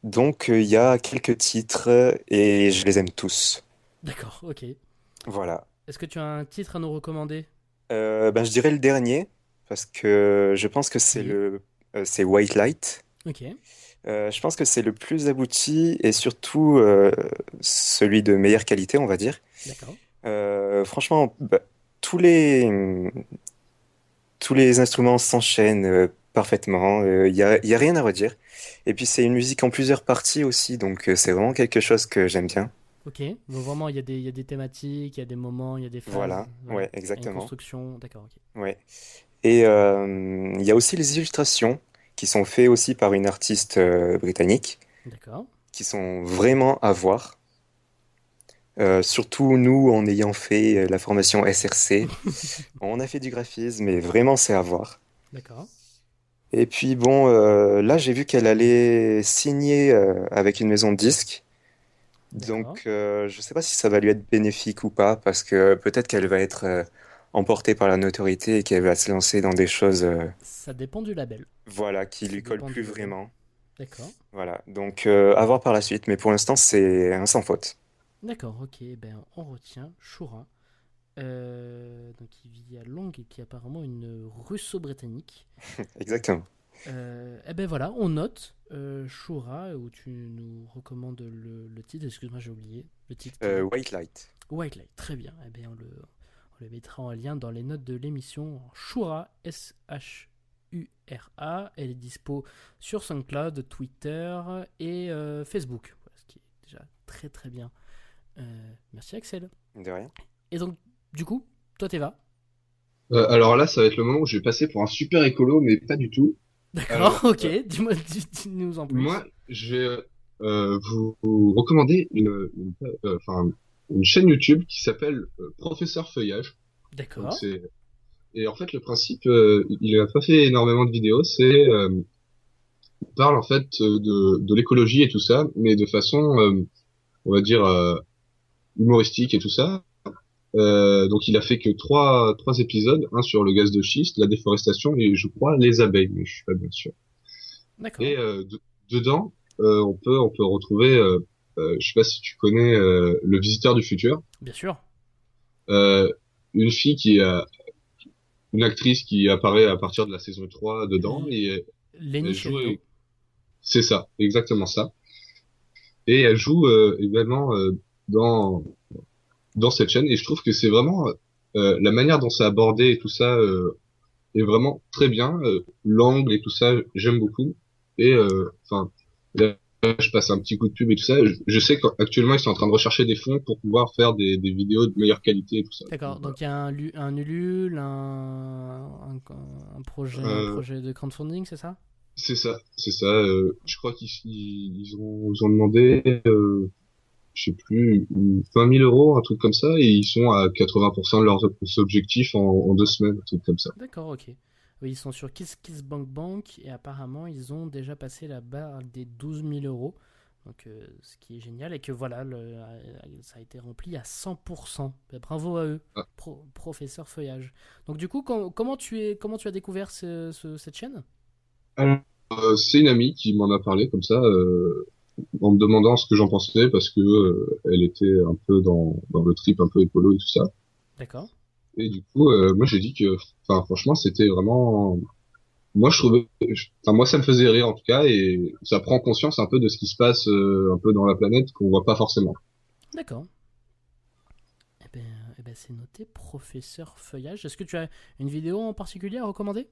donc il y a quelques titres et je les aime tous.
D'accord, ok.
Voilà.
Est-ce que tu as un titre à nous recommander?
Ben, je dirais le dernier parce que je pense que
Oui.
c'est White Light.
Ok,
Je pense que c'est le plus abouti et surtout celui de meilleure qualité, on va dire.
d'accord.
Franchement, bah, tous les, tous les instruments s'enchaînent parfaitement. Il y a rien à redire. Et puis c'est une musique en plusieurs parties aussi, donc c'est vraiment quelque chose que j'aime bien.
Ok, donc vraiment il y a des thématiques, il y a des moments, il y a des
Voilà,
phases, voilà.
ouais,
Il y a une
exactement.
construction, d'accord, ok.
Ouais. Et il y a aussi les illustrations qui sont faites aussi par une artiste britannique,
D'accord.
qui sont vraiment à voir. Surtout nous, en ayant fait la formation SRC, on a fait du graphisme, mais vraiment c'est à voir.
D'accord,
Et puis bon, là j'ai vu qu'elle allait signer avec une maison de disques.
d'accord.
Donc je sais pas si ça va lui être bénéfique ou pas, parce que peut-être qu'elle va être emportée par la notoriété et qu'elle va se lancer dans des choses
Ça dépend du label.
voilà, qui
Ça
lui collent
dépend
plus
du label.
vraiment.
D'accord.
Voilà, donc à voir par la suite, mais pour l'instant c'est un sans faute.
D'accord, ok, ben on retient Shura. Donc il vit à Londres et qui est apparemment une russo-britannique.
Exactement.
Eh ben voilà, on note Shura, où tu nous recommandes le titre, excuse-moi j'ai oublié, le titre qui est
White Light.
White Light, très bien. Eh bien on le mettra en lien dans les notes de l'émission. Shura, S-H-U-R-A, elle est dispo sur SoundCloud, Twitter et Facebook, voilà, ce qui est déjà très très bien. Merci Axel.
De rien.
Et donc, du coup, toi t'es va.
Alors là, ça va être le moment où je vais passer pour un super écolo, mais pas du tout.
D'accord,
Alors,
ok, dis-moi, dis-nous en plus.
moi, je vais vous recommander enfin, une chaîne YouTube qui s'appelle Professeur Feuillage. Donc
D'accord.
c'est et en fait le principe, il a pas fait énormément de vidéos. Il parle en fait de l'écologie et tout ça, mais de façon, on va dire humoristique et tout ça. Donc il a fait que trois épisodes, un sur le gaz de schiste, la déforestation et je crois les abeilles, mais je suis pas bien sûr.
D'accord.
Et dedans, on peut retrouver, je sais pas si tu connais Le Visiteur du Futur,
Bien sûr.
euh, une fille une actrice qui apparaît à partir de la saison 3 dedans
L-
et
Lenny
elle joue,
Sheldo.
c'est ça, exactement ça. Et elle joue également dans dans cette chaîne et je trouve que c'est vraiment la manière dont c'est abordé et tout ça est vraiment très bien. L'angle et tout ça, j'aime beaucoup. Et enfin, là, je passe un petit coup de pub et tout ça. Je sais qu'actuellement, ils sont en train de rechercher des fonds pour pouvoir faire des vidéos de meilleure qualité et tout ça. Donc,
D'accord.
voilà.
Donc il y a un Ulule, un
Euh,
projet de crowdfunding, c'est ça?
c'est ça, c'est ça. Je crois ils ont demandé, je sais plus, 20 000 euros, un truc comme ça, et ils sont à 80% de leurs objectifs en 2 semaines, un truc comme ça.
D'accord, ok. Oui, ils sont sur KissKissBankBank et apparemment ils ont déjà passé la barre des 12 000 euros. Donc, ce qui est génial et que voilà, ça a été rempli à 100%. Ben, bravo à eux,
Ah.
professeur Feuillage. Donc du coup, comment tu as découvert cette chaîne?
Alors, c'est une amie qui m'en a parlé comme ça. En me demandant ce que j'en pensais parce que elle était un peu dans le trip un peu écolo et tout ça.
D'accord.
Et du coup, moi j'ai dit que, enfin franchement, c'était vraiment. moi, enfin, moi, ça me faisait rire en tout cas, et ça prend conscience un peu de ce qui se passe un peu dans la planète qu'on voit pas forcément.
D'accord. Eh ben, c'est noté, professeur Feuillage. Est-ce que tu as une vidéo en particulier à recommander?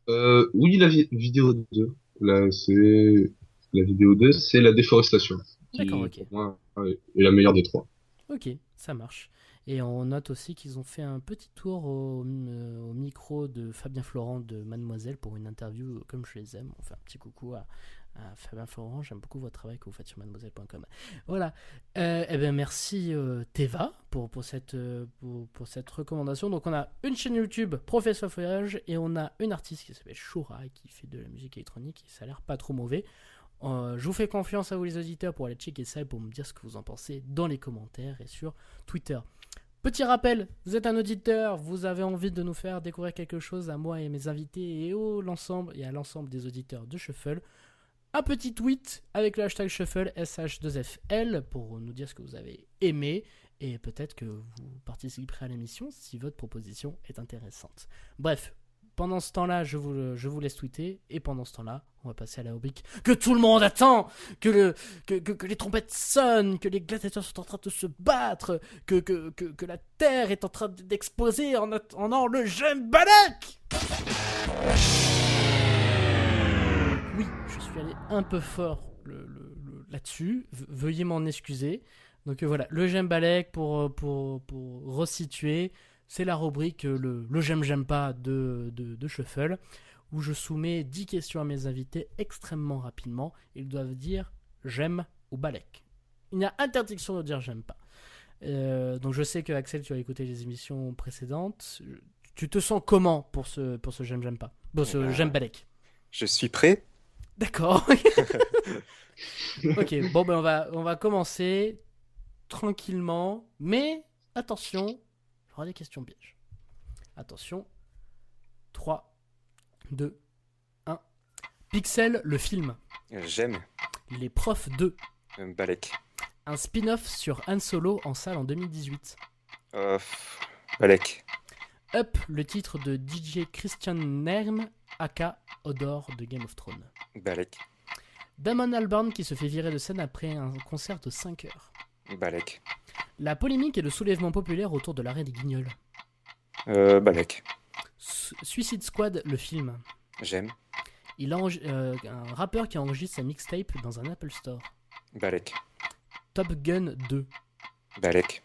Oui, vidéo 2. Là, c'est la vidéo 2, c'est la déforestation,
D'accord,
qui
ok.
pour moi est la meilleure des trois.
Ok, ça marche. Et on note aussi qu'ils ont fait un petit tour au micro de Fabien Florent de Mademoiselle pour une interview comme je les aime. On fait un petit coucou à Fabien Florent. J'aime beaucoup votre travail que vous faites sur mademoiselle.com. Voilà. Eh ben merci Teva pour cette recommandation. Donc on a une chaîne YouTube, Professeur Feuillage, et on a une artiste qui s'appelle Shura qui fait de la musique électronique et ça a l'air pas trop mauvais. Je vous fais confiance à vous les auditeurs pour aller checker ça et pour me dire ce que vous en pensez dans les commentaires et sur Twitter. Petit rappel, vous êtes un auditeur, vous avez envie de nous faire découvrir quelque chose à moi et mes invités et à l'ensemble des auditeurs de Shuffle. Un petit tweet avec le hashtag Shuffle SH2FL pour nous dire ce que vous avez aimé et peut-être que vous participerez à l'émission si votre proposition est intéressante. Bref, pendant ce temps-là, je vous laisse tweeter. Et pendant ce temps-là, on va passer à la rubrique que tout le monde attend. Que les trompettes sonnent. Que les gladiateurs sont en train de se battre. Que la terre est en train d'exploser en attendant le J'aime Balek. Oui, je suis allé un peu fort là-dessus. Veuillez m'en excuser. Donc voilà, le J'aime Balek pour resituer. C'est la rubrique le j'aime pas de Shuffle, où je soumets 10 questions à mes invités extrêmement rapidement. Ils doivent dire j'aime ou balèque. Il y a interdiction de dire j'aime pas. Donc je sais que Axel, tu as écouté les émissions précédentes. Tu te sens comment pour ce j'aime pas? Pour ce j'aime balèque.
Je suis prêt.
D'accord. Ok, bon ben on va commencer tranquillement, mais attention, il y aura des questions pièges. Attention. 3, 2, 1. Pixel, le film.
J'aime.
Les profs 2.
Balek.
Un spin-off sur Han Solo en salle en 2018.
Euh, Balek.
Up, le titre de DJ Christian Nerm, aka Odor de Game of Thrones.
Balek.
Damon Albarn qui se fait virer de scène après un concert de 5 heures.
Balek.
La polémique et le soulèvement populaire autour de l'arrêt des Guignols.
Balek.
Suicide Squad, le film.
J'aime.
Un rappeur qui enregistre sa mixtape dans un Apple Store.
Balek.
Top Gun 2.
Balek.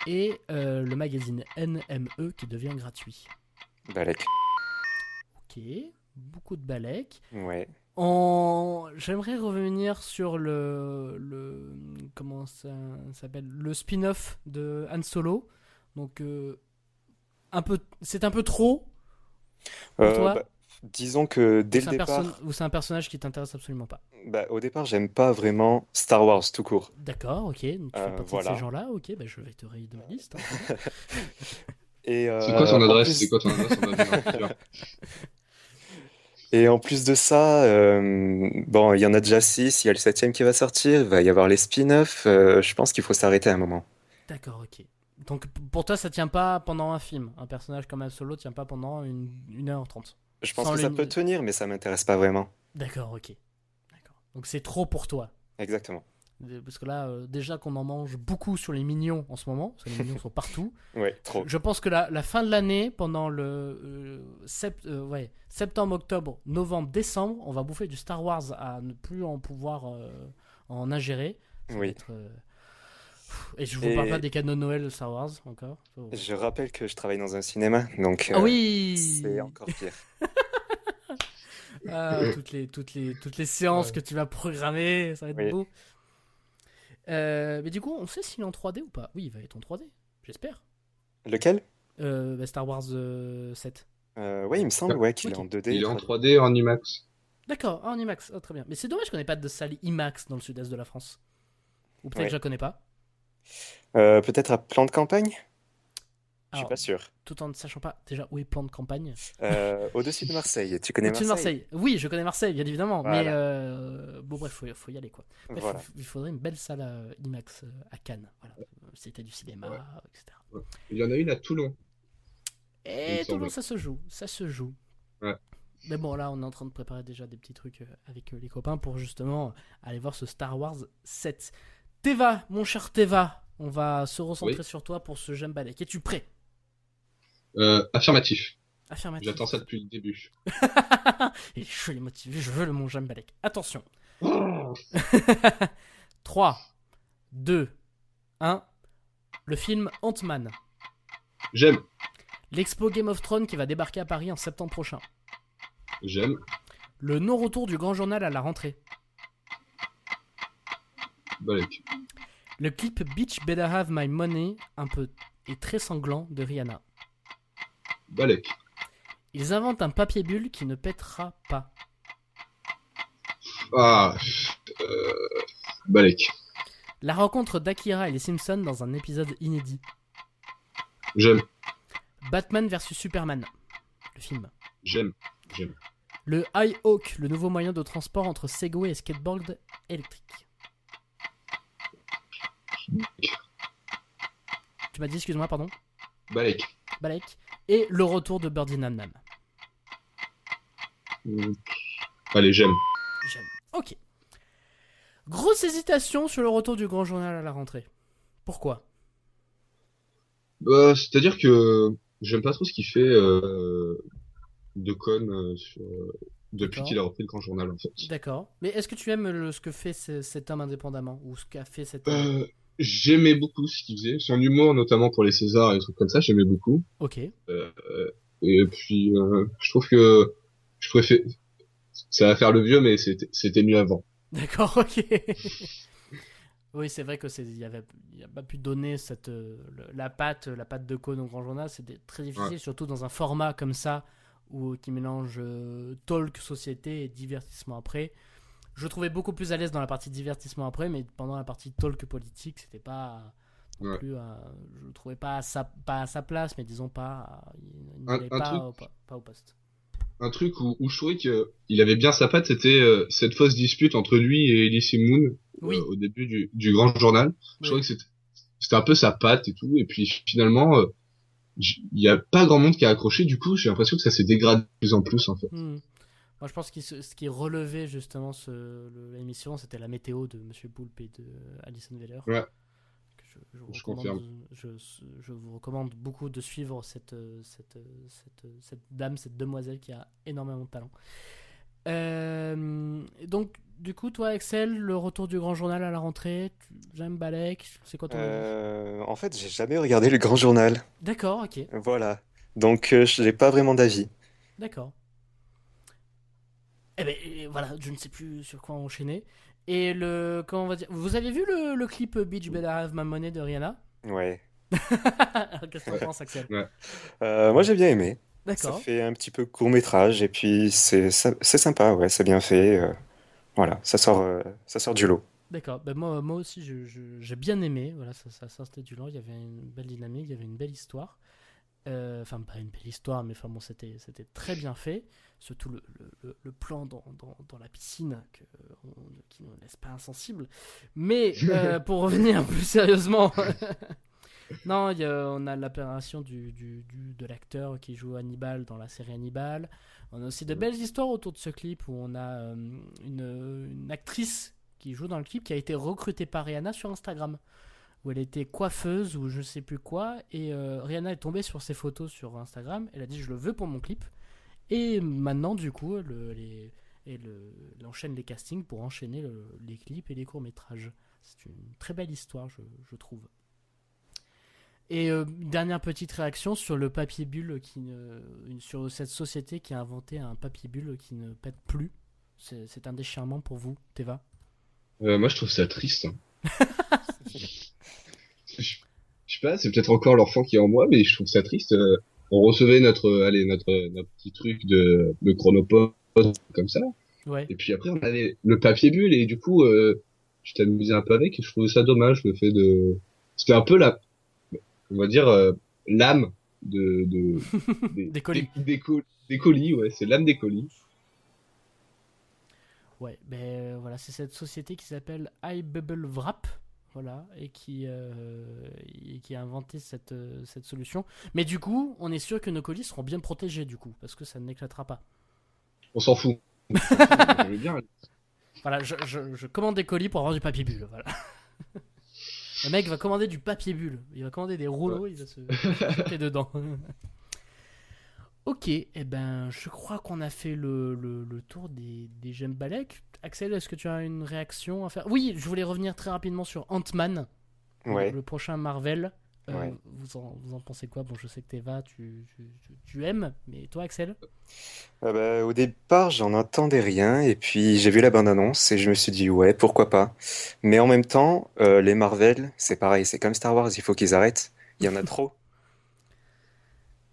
Et le magazine NME qui devient gratuit.
Balek.
Ok, beaucoup de balèques.
Ouais.
J'aimerais revenir sur comment ça s'appelle, le spin-off de Han Solo. Donc c'est un peu trop pour toi.
Disons que dès le départ,
ou c'est un personnage qui t'intéresse absolument pas.
au départ, j'aime pas vraiment Star Wars tout court.
D'accord, ok. Donc tu fais partie de
Voilà.
ces gens-là. Ok, je vais te rayer de ma liste. Hein.
Et
C'est quoi ton adresse?
plus...
C'est quoi ton adresse? On va dire.
Et en plus de ça, bon, il y en a déjà 6, il y a le septième qui va sortir, il va y avoir les spin-offs. Je pense qu'il faut s'arrêter à un moment.
D'accord, ok. Donc pour toi, ça tient pas pendant un film. Un personnage comme Han Solo tient pas pendant 1h30.
Je pense que ça peut tenir, mais ça m'intéresse pas vraiment.
D'accord, ok. D'accord. Donc c'est trop pour toi.
Exactement.
Parce que là, déjà qu'on en mange beaucoup sur les mignons en ce moment, parce que les mignons sont partout.
Ouais, trop.
Je pense que la fin de l'année, pendant le septembre, octobre, novembre, décembre, on va bouffer du Star Wars à ne plus en pouvoir en ingérer. Ça va
Oui.
être, et je vous parle pas des cadeaux de Noël de Star Wars encore.
Je rappelle que je travaille dans un cinéma, donc
Ah oui,
c'est encore pire.
toutes les séances que tu vas programmer, ça va être
Oui.
beau. Mais du coup, on sait s'il est en 3D ou pas. Oui, il va être en 3D, j'espère.
Lequel?
Star Wars 7.
Ouais, il me semble qu'il est en 2D.
Il est en 3D en IMAX.
D'accord, en IMAX. Oh, très bien. Mais c'est dommage qu'on n'ait pas de salle IMAX dans le sud-est de la France. Ou peut-être que je la connais pas.
Peut-être à Plan de Campagne? Je suis
Alors,
pas sûr.
tout en ne sachant pas déjà où est plan de campagne.
Au-dessus de Marseille. Tu connais
Au-dessus de
Marseille?
Marseille. Oui, je connais Marseille, bien évidemment.
Voilà.
Mais bon, bref, faut y aller quoi. Bref,
Voilà.
il faudrait une belle salle IMAX à Cannes. Voilà. C'était du cinéma, etc.
Il y en a une à Toulon. Il
Et
me
Toulon,
semble.
ça se joue. Ça se joue.
Ouais.
Mais bon, là, on est en train de préparer déjà des petits trucs avec les copains pour justement aller voir ce Star Wars 7. Teva, mon cher Teva, on va se recentrer
Oui.
sur toi pour ce J'aime Balek. Es-tu prêt?
Affirmatif.
Affirmatif.
J'attends ça depuis le début.
Et je l'ai motivé, je veux le mon J'aime Balek. Attention.
Oh
3, 2, 1. Le film Ant-Man.
J'aime.
L'expo Game of Thrones qui va débarquer à Paris en septembre prochain.
J'aime.
Le non-retour du Grand Journal à la rentrée.
Balek.
Le clip Bitch Better Have My Money, un peu et très sanglant de Rihanna.
Balek.
Ils inventent un papier bulle qui ne pètera pas.
Ah. Balek.
La rencontre d'Akira et les Simpsons dans un épisode inédit.
J'aime.
Batman vs Superman, le film.
J'aime. J'aime.
Le High Hawk, le nouveau moyen de transport entre Segway et skateboard électrique. Tu m'as dit, excuse-moi, pardon.
Balek.
Balek. Et le retour de Birdie Nam Nam.
Allez, j'aime.
J'aime. Ok. Grosse hésitation sur le retour du Grand Journal à la rentrée. Pourquoi?
C'est-à-dire que j'aime pas trop ce qu'il fait de con depuis
D'accord.
qu'il a repris le Grand Journal en fait.
D'accord. Mais est-ce que tu aimes ce que fait cet homme indépendamment? Ou ce qu'a fait cet homme?
J'aimais beaucoup ce qu'il faisait, son humour notamment pour les Césars et des trucs comme ça, j'aimais beaucoup.
Ok.
Et puis je trouve que je préfère, ça va faire le vieux, mais c'était mieux avant.
D'accord, ok. Oui, c'est vrai que il a pas pu donner la patte de cône au Grand Journal, c'était très difficile,
Ouais.
surtout dans un format comme ça qui mélange talk, société et divertissement après. Je le trouvais beaucoup plus à l'aise dans la partie divertissement après, mais pendant la partie talk politique, c'était pas non
Ouais.
plus, je le trouvais pas à sa place, mais disons pas, il
Un,
n'allait
un truc,
pas au poste.
un truc où je trouvais que il avait bien sa patte, c'était cette fausse dispute entre lui et Elise Moon
Oui,
au début du Grand Journal. Je trouvais
oui.
que c'était un peu sa patte et tout, et puis finalement il y a pas grand monde qui a accroché. Du coup, j'ai l'impression que ça s'est dégradé de plus en plus en fait.
Hmm. Moi, je pense que ce qui relevait justement l'émission, c'était la météo de Monsieur Poulpe et de Alison Weller.
Ouais,
Que je vous
je
recommande,
confirme.
je vous recommande beaucoup de suivre cette dame, cette demoiselle qui a énormément de talent. Donc, du coup, toi, Axel, le retour du Grand Journal à la rentrée, j'aime Balek, c'est quoi ton avis?
En fait, j'ai jamais regardé le Grand Journal.
D'accord, ok,
Voilà. Donc, je n'ai pas vraiment d'avis.
d'accord. Eh ben voilà, je ne sais plus sur quoi enchaîner. Et comment on va dire, vous avez vu le clip Beach Better Have My Money de Rihanna?
Ouais.
Alors, qu'est-ce que t'en
Ouais.
penses, Axel?
Ouais.
Moi, j'ai bien aimé. Ça
D'accord,
fait un petit peu court-métrage et puis c'est sympa, ouais, c'est bien fait. Voilà, ça sort du lot.
d'accord. Ben moi aussi, j'ai bien aimé. Voilà, ça sortait du lot. Il y avait une belle dynamique, il y avait une belle histoire. Enfin, pas une belle histoire, mais enfin bon, c'était très bien fait. Surtout le plan dans la piscine qui ne laisse pas insensible. Mais pour revenir plus sérieusement, non, on a l'apparition de l'acteur qui joue Hannibal dans la série Hannibal. On a aussi de belles histoires autour de ce clip où on a une actrice qui joue dans le clip qui a été recrutée par Rihanna sur Instagram où elle était coiffeuse ou je sais plus quoi, et Rihanna est tombée sur ses photos sur Instagram, elle a dit je le veux pour mon clip, et maintenant du coup elle enchaîne les castings pour enchaîner les clips et les courts-métrages. C'est une très belle histoire, je trouve. Et dernière petite réaction sur le papier bulle, sur cette société qui a inventé un papier bulle qui ne pète plus. C'est un déchirement pour vous, Teva?
Moi, je trouve ça triste, hein. Je, je sais pas, c'est peut-être encore l'enfant qui est en moi, mais je trouve ça triste. On recevait notre petit truc de Chronopost comme ça,
Ouais.
et puis après on avait le papier bulle et du coup, je t'amusais un peu avec et je trouvais ça dommage le fait c'était un peu on va dire l'âme
Des colis.
des colis, ouais, c'est l'âme des colis.
Ouais, ben voilà, c'est cette société qui s'appelle iBubble Wrap, voilà, et qui a inventé cette solution. Mais du coup, on est sûr que nos colis seront bien protégés, du coup, parce que ça n'éclatera pas.
On s'en fout. J'aimais bien.
Voilà, je commande des colis pour avoir du papier bulle. Voilà. Le mec va commander du papier bulle. Il va commander des rouleaux, il va se jeter dedans. Ok, eh ben, je crois qu'on a fait le tour des J'aime Balek. Axel, est-ce que tu as une réaction à faire? Oui, je voulais revenir très rapidement sur Ant-Man,
Ouais,
le prochain Marvel.
ouais.
Vous en pensez quoi? Bon, je sais que Teva, tu aimes, mais toi, Axel?
Au départ, j'en entendais rien, et puis j'ai vu la bande-annonce, et je me suis dit, ouais, pourquoi pas. Mais en même temps, les Marvel, c'est pareil, c'est comme Star Wars, il faut qu'ils arrêtent. Il y en a trop.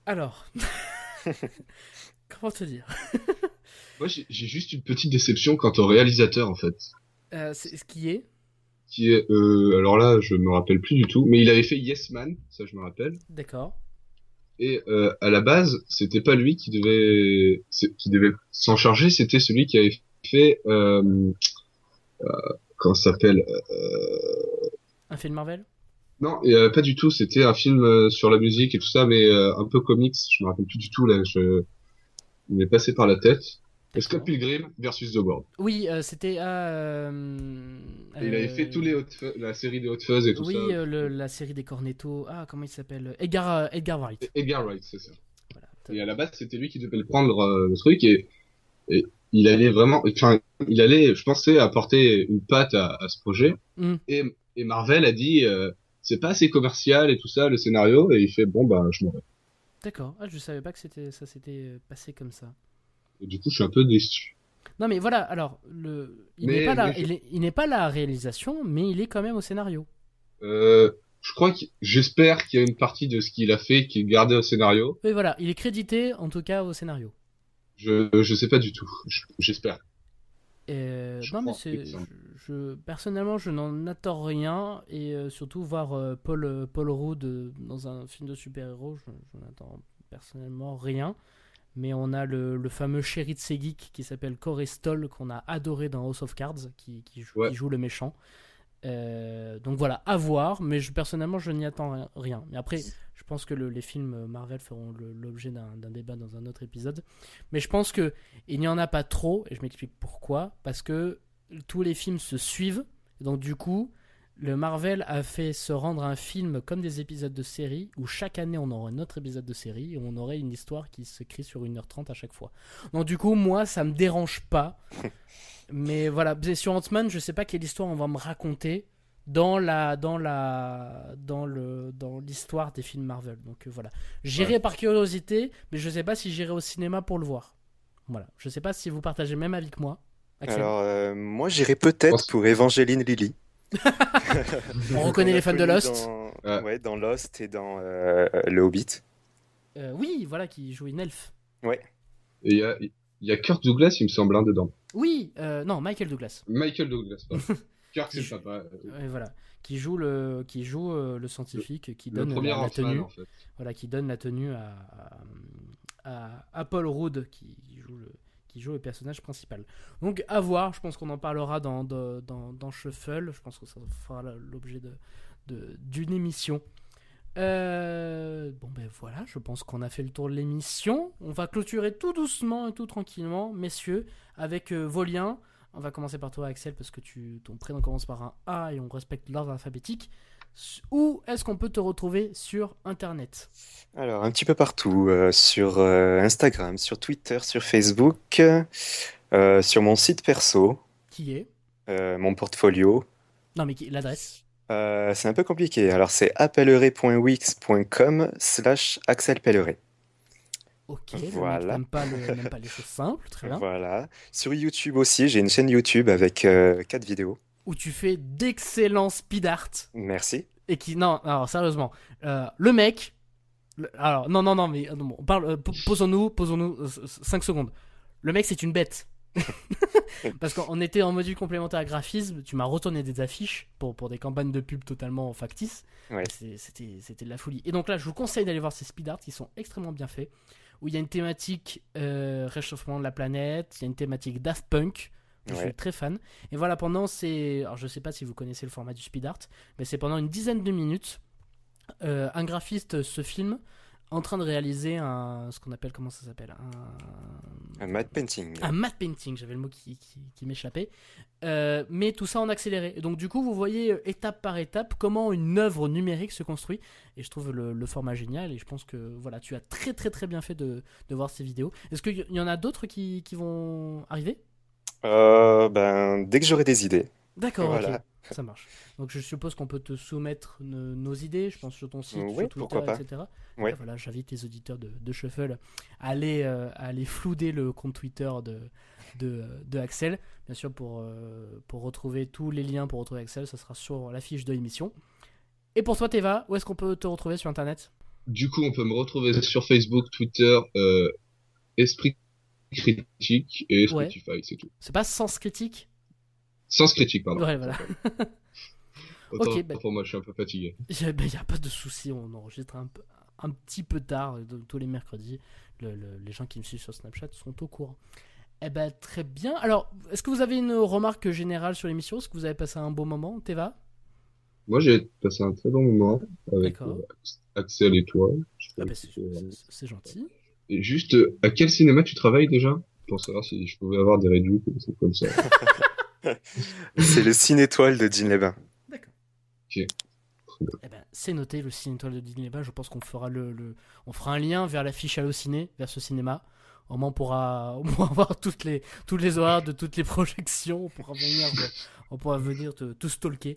Alors, comment te dire?
Moi, j'ai juste une petite déception quant au réalisateur, en fait.
C'est ce qui est,
Qui est, alors là, je me rappelle plus du tout, mais il avait fait Yes Man, ça je me rappelle.
d'accord.
Et à la base, c'était pas lui qui devait s'en charger, c'était celui qui avait fait, comment ça s'appelle?
Un film Marvel?
Non, et, pas du tout. C'était un film sur la musique et tout ça, mais un peu comics. Je me rappelle plus du tout là. Il m'est passé par la tête. Et Scott
D'accord.
Pilgrim versus The World.
Oui, c'était
Et il avait fait tous les la série des Hot Fuzz et tout ça.
oui, la série des Cornetto. Ah, comment il s'appelle? Edgar Wright.
Edgar Wright, c'est ça.
Voilà.
Et à la base, c'était lui qui devait le prendre le truc et il allait vraiment, enfin, il allait, je pensais, apporter une patte à ce projet.
Hmm,
Et Marvel a dit, c'est pas assez commercial et tout ça, le scénario. Et il fait, bon, bah, je m'en vais.
d'accord. Ah, je savais pas que ça s'était passé comme ça.
Et du coup, je suis un peu déçu.
Non, mais voilà. Alors, il n'est pas
Mais
il n'est pas la réalisation, mais il est quand même au scénario.
je crois j'espère qu'il y a une partie de ce qu'il a fait qui est gardé au scénario.
Et voilà, il est crédité en tout cas au scénario.
Je sais pas du tout. J'espère. Je
Non, mais
crois, il me semble.
personnellement, je n'en attends rien. Et surtout, voir Paul Rudd dans un film de super-héros, je n'attends personnellement rien. Mais on a le fameux chéri de Seguic qui s'appelle Corey Stoll, qu'on a adoré dans House of Cards, qui
Ouais.
joue le méchant. Donc voilà, à voir. Mais personnellement, je n'y attends rien. Mais après, je pense que les films Marvel feront l'objet d'un débat dans un autre épisode. Mais je pense que il n'y en a pas trop, et je m'explique pourquoi. Parce que tous les films se suivent. Donc du coup, le Marvel a fait se rendre un film comme des épisodes de série, où chaque année on aurait un autre épisode de série, et on aurait une histoire qui se crée sur 1h30 à chaque fois. Donc du coup, moi, ça me dérange pas. Mais voilà, sur Ant-Man, je sais pas quelle histoire on va me raconter dans l'histoire des films Marvel. Donc voilà,
Ouais.
j'irai par curiosité, mais je sais pas si j'irai au cinéma pour le voir. Voilà, je sais pas si vous partagez le même avis que moi, Axel.
Alors, moi, j'irais
Je
peut-être
pense-
pour Evangeline Lilly.
On
Qu'on
reconnaît
a
les fans de
connu
Lost.
Ouais.
ouais, dans Lost et dans Le Hobbit.
Oui, voilà, qui joue une elfe.
Ouais,
Et il y a Kirk Douglas, il me semble, dedans.
Oui, non, Michael Douglas.
Michael Douglas, pardon. Kirk, c'est
Je-
le papa.
Voilà, qui joue le scientifique qui
Le
donne
premier
la
Ant-Man,
tenue.
en fait.
Voilà, qui donne la tenue à Paul Rudd qui joue le personnage principal. Donc à voir, je pense qu'on en parlera dans Shuffle, je pense que ça fera l'objet d'une émission. Bon ben voilà, je pense qu'on a fait le tour de l'émission. On va clôturer tout doucement et tout tranquillement, messieurs, avec vos liens. On va commencer par toi, Axel, parce que ton prénom commence par un A et on respecte l'ordre alphabétique. Où est-ce qu'on peut te retrouver sur Internet?
alors un petit peu partout, sur Instagram, sur Twitter, sur Facebook, sur mon site perso,
Qui est?
mon portfolio.
Non, mais l'adresse.
C'est un peu compliqué. Alors c'est appelleray.wix.com/Axel Pelleray.
Ok, le mec
Voilà,
n'aime pas les choses simples, très bien.
voilà. Sur YouTube aussi, j'ai une chaîne YouTube avec 4 vidéos.
Où tu fais d'excellents speed art.
Merci.
Et qui. Non, alors sérieusement. Le mec. Alors, non, non, non, mais non, on parle. Posons-nous 5 secondes. Le mec, c'est une bête. Parce qu'on était en module complémentaire graphisme, tu m'as retourné des affiches pour des campagnes de pub totalement factices.
Ouais.
C'était de la folie. Et donc là, je vous conseille d'aller voir ces speed art qui sont extrêmement bien faits. Où il y a une thématique réchauffement de la planète, il y a une thématique Daft Punk. Je suis
Ouais.
très fan. Et voilà, alors je sais pas si vous connaissez le format du speed art, mais c'est pendant une dizaine de minutes, un graphiste se filme en train de réaliser ce qu'on appelle, comment ça s'appelle,
Un matte painting.
un matte painting, j'avais le mot qui m'échappait, mais tout ça en accéléré. Et donc du coup, vous voyez étape par étape comment une œuvre numérique se construit, et je trouve le format génial, et je pense que voilà, tu as très très très bien fait de voir ces vidéos. Est-ce qu'il y en a d'autres qui vont arriver?
Dès que j'aurai des idées.
D'accord, ok,
Voilà.
ça marche. Donc je suppose qu'on peut te soumettre nos idées, je pense sur ton site,
Oui,
sur Twitter,
pourquoi pas.
etc.
Ouais.
Et voilà, j'invite les auditeurs de Shuffle à aller flouder le compte Twitter de Axel. Bien sûr, pour retrouver tous les liens pour retrouver Axel, ça sera sur la fiche de l'émission. Et pour toi, Teva, où est-ce qu'on peut te retrouver sur Internet?
Du coup, on peut me retrouver sur Facebook, Twitter, Esprit Critique et
Ouais,
Spotify, c'est tout.
c'est pas Sens Critique?
Sens Critique, pardon.
Ouais, voilà.
Autant
Ok, bah,
pour moi, je suis un peu fatigué.
y a pas de souci, on enregistre un petit peu tard, tous les mercredis. Les gens qui me suivent sur Snapchat sont au courant. Eh ben, très bien. Alors, est-ce que vous avez une remarque générale sur l'émission? Est-ce que vous avez passé un bon moment, Teva?
Moi, j'ai passé un très bon moment avec
D'accord.
Axel et toi. Je
Ah
trouvais
ben,
que c'était vraiment-
c'est gentil.
Et juste, à quel cinéma tu travailles déjà? Pour savoir si je pouvais avoir des réduits, c'est comme ça.
C'est le Ciné-Étoile de Digne-les-Bains.
D'accord.
Ok.
Eh ben, c'est noté, le Ciné Étoile de Digne-les-Bains. Je pense qu'on fera on fera un lien vers l'affiche Allociné, vers ce cinéma. Au moins, on pourra voir toutes les horaires de toutes les projections. On pourra venir te stalker.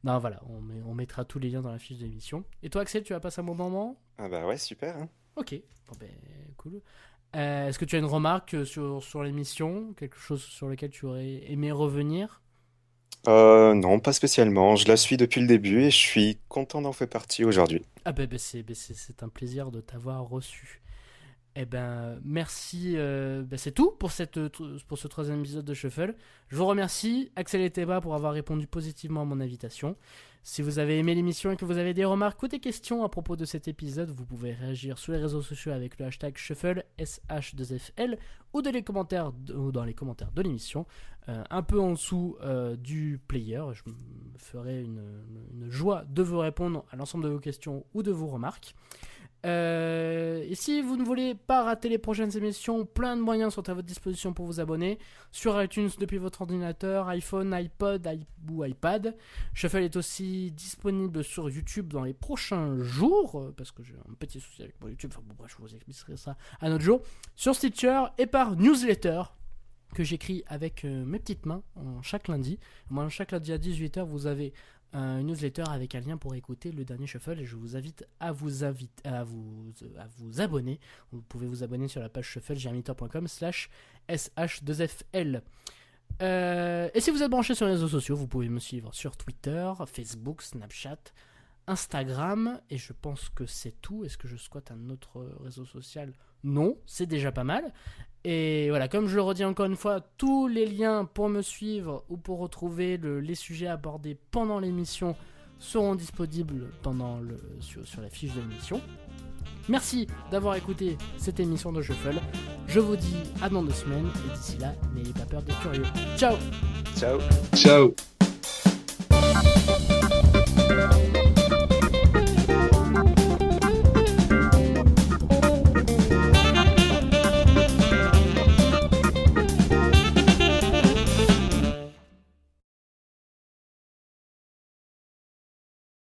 Non, voilà, on mettra tous les liens dans la fiche de l'émission. Et toi, Axel, tu vas passer un bon moment?
Ah bah ouais, super, hein.
Ok, bon ben, cool. Est-ce que tu as une remarque sur l'émission? Quelque chose sur lequel tu aurais aimé revenir?
Non, pas spécialement. Je la suis depuis le début et je suis content d'en faire partie aujourd'hui.
Ah c'est un plaisir de t'avoir reçu. Eh ben, merci. C'est tout pour ce troisième épisode de Shuffle. Je vous remercie, Axel et Teba, pour avoir répondu positivement à mon invitation. Si vous avez aimé l'émission et que vous avez des remarques ou des questions à propos de cet épisode, vous pouvez réagir sur les réseaux sociaux avec le hashtag Shuffle, SH2FL, ou dans les commentaires de l'émission, un peu en dessous du player. Je me ferai une joie de vous répondre à l'ensemble de vos questions ou de vos remarques. Et si vous ne voulez pas rater les prochaines émissions, plein de moyens sont à votre disposition pour vous abonner sur iTunes depuis votre ordinateur, iPhone, iPod ou iPad. Shuffle est aussi disponible sur YouTube dans les prochains jours, parce que j'ai un petit souci avec mon YouTube. Enfin bon, bref, je vous expliquerai ça un autre jour. Sur Stitcher et par newsletter que j'écris avec mes petites mains chaque lundi. Moi, chaque lundi à 18h, vous avez une newsletter avec un lien pour écouter le dernier Shuffle, et je vous invite à vous abonner. Vous pouvez vous abonner sur la page shuffle.com/sh2fl. Et si vous êtes branché sur les réseaux sociaux, vous pouvez me suivre sur Twitter, Facebook, Snapchat, Instagram, et je pense que c'est tout. Est-ce que je squatte un autre réseau social? Non, c'est déjà pas mal. Et voilà, comme je le redis encore une fois, tous les liens pour me suivre ou pour retrouver les sujets abordés pendant l'émission seront disponibles sur la fiche de l'émission. Merci d'avoir écouté cette émission de Shuffle. Je vous dis à dans 2 semaines, et d'ici là, n'ayez pas peur d'être curieux. Ciao!
Ciao!
Ciao!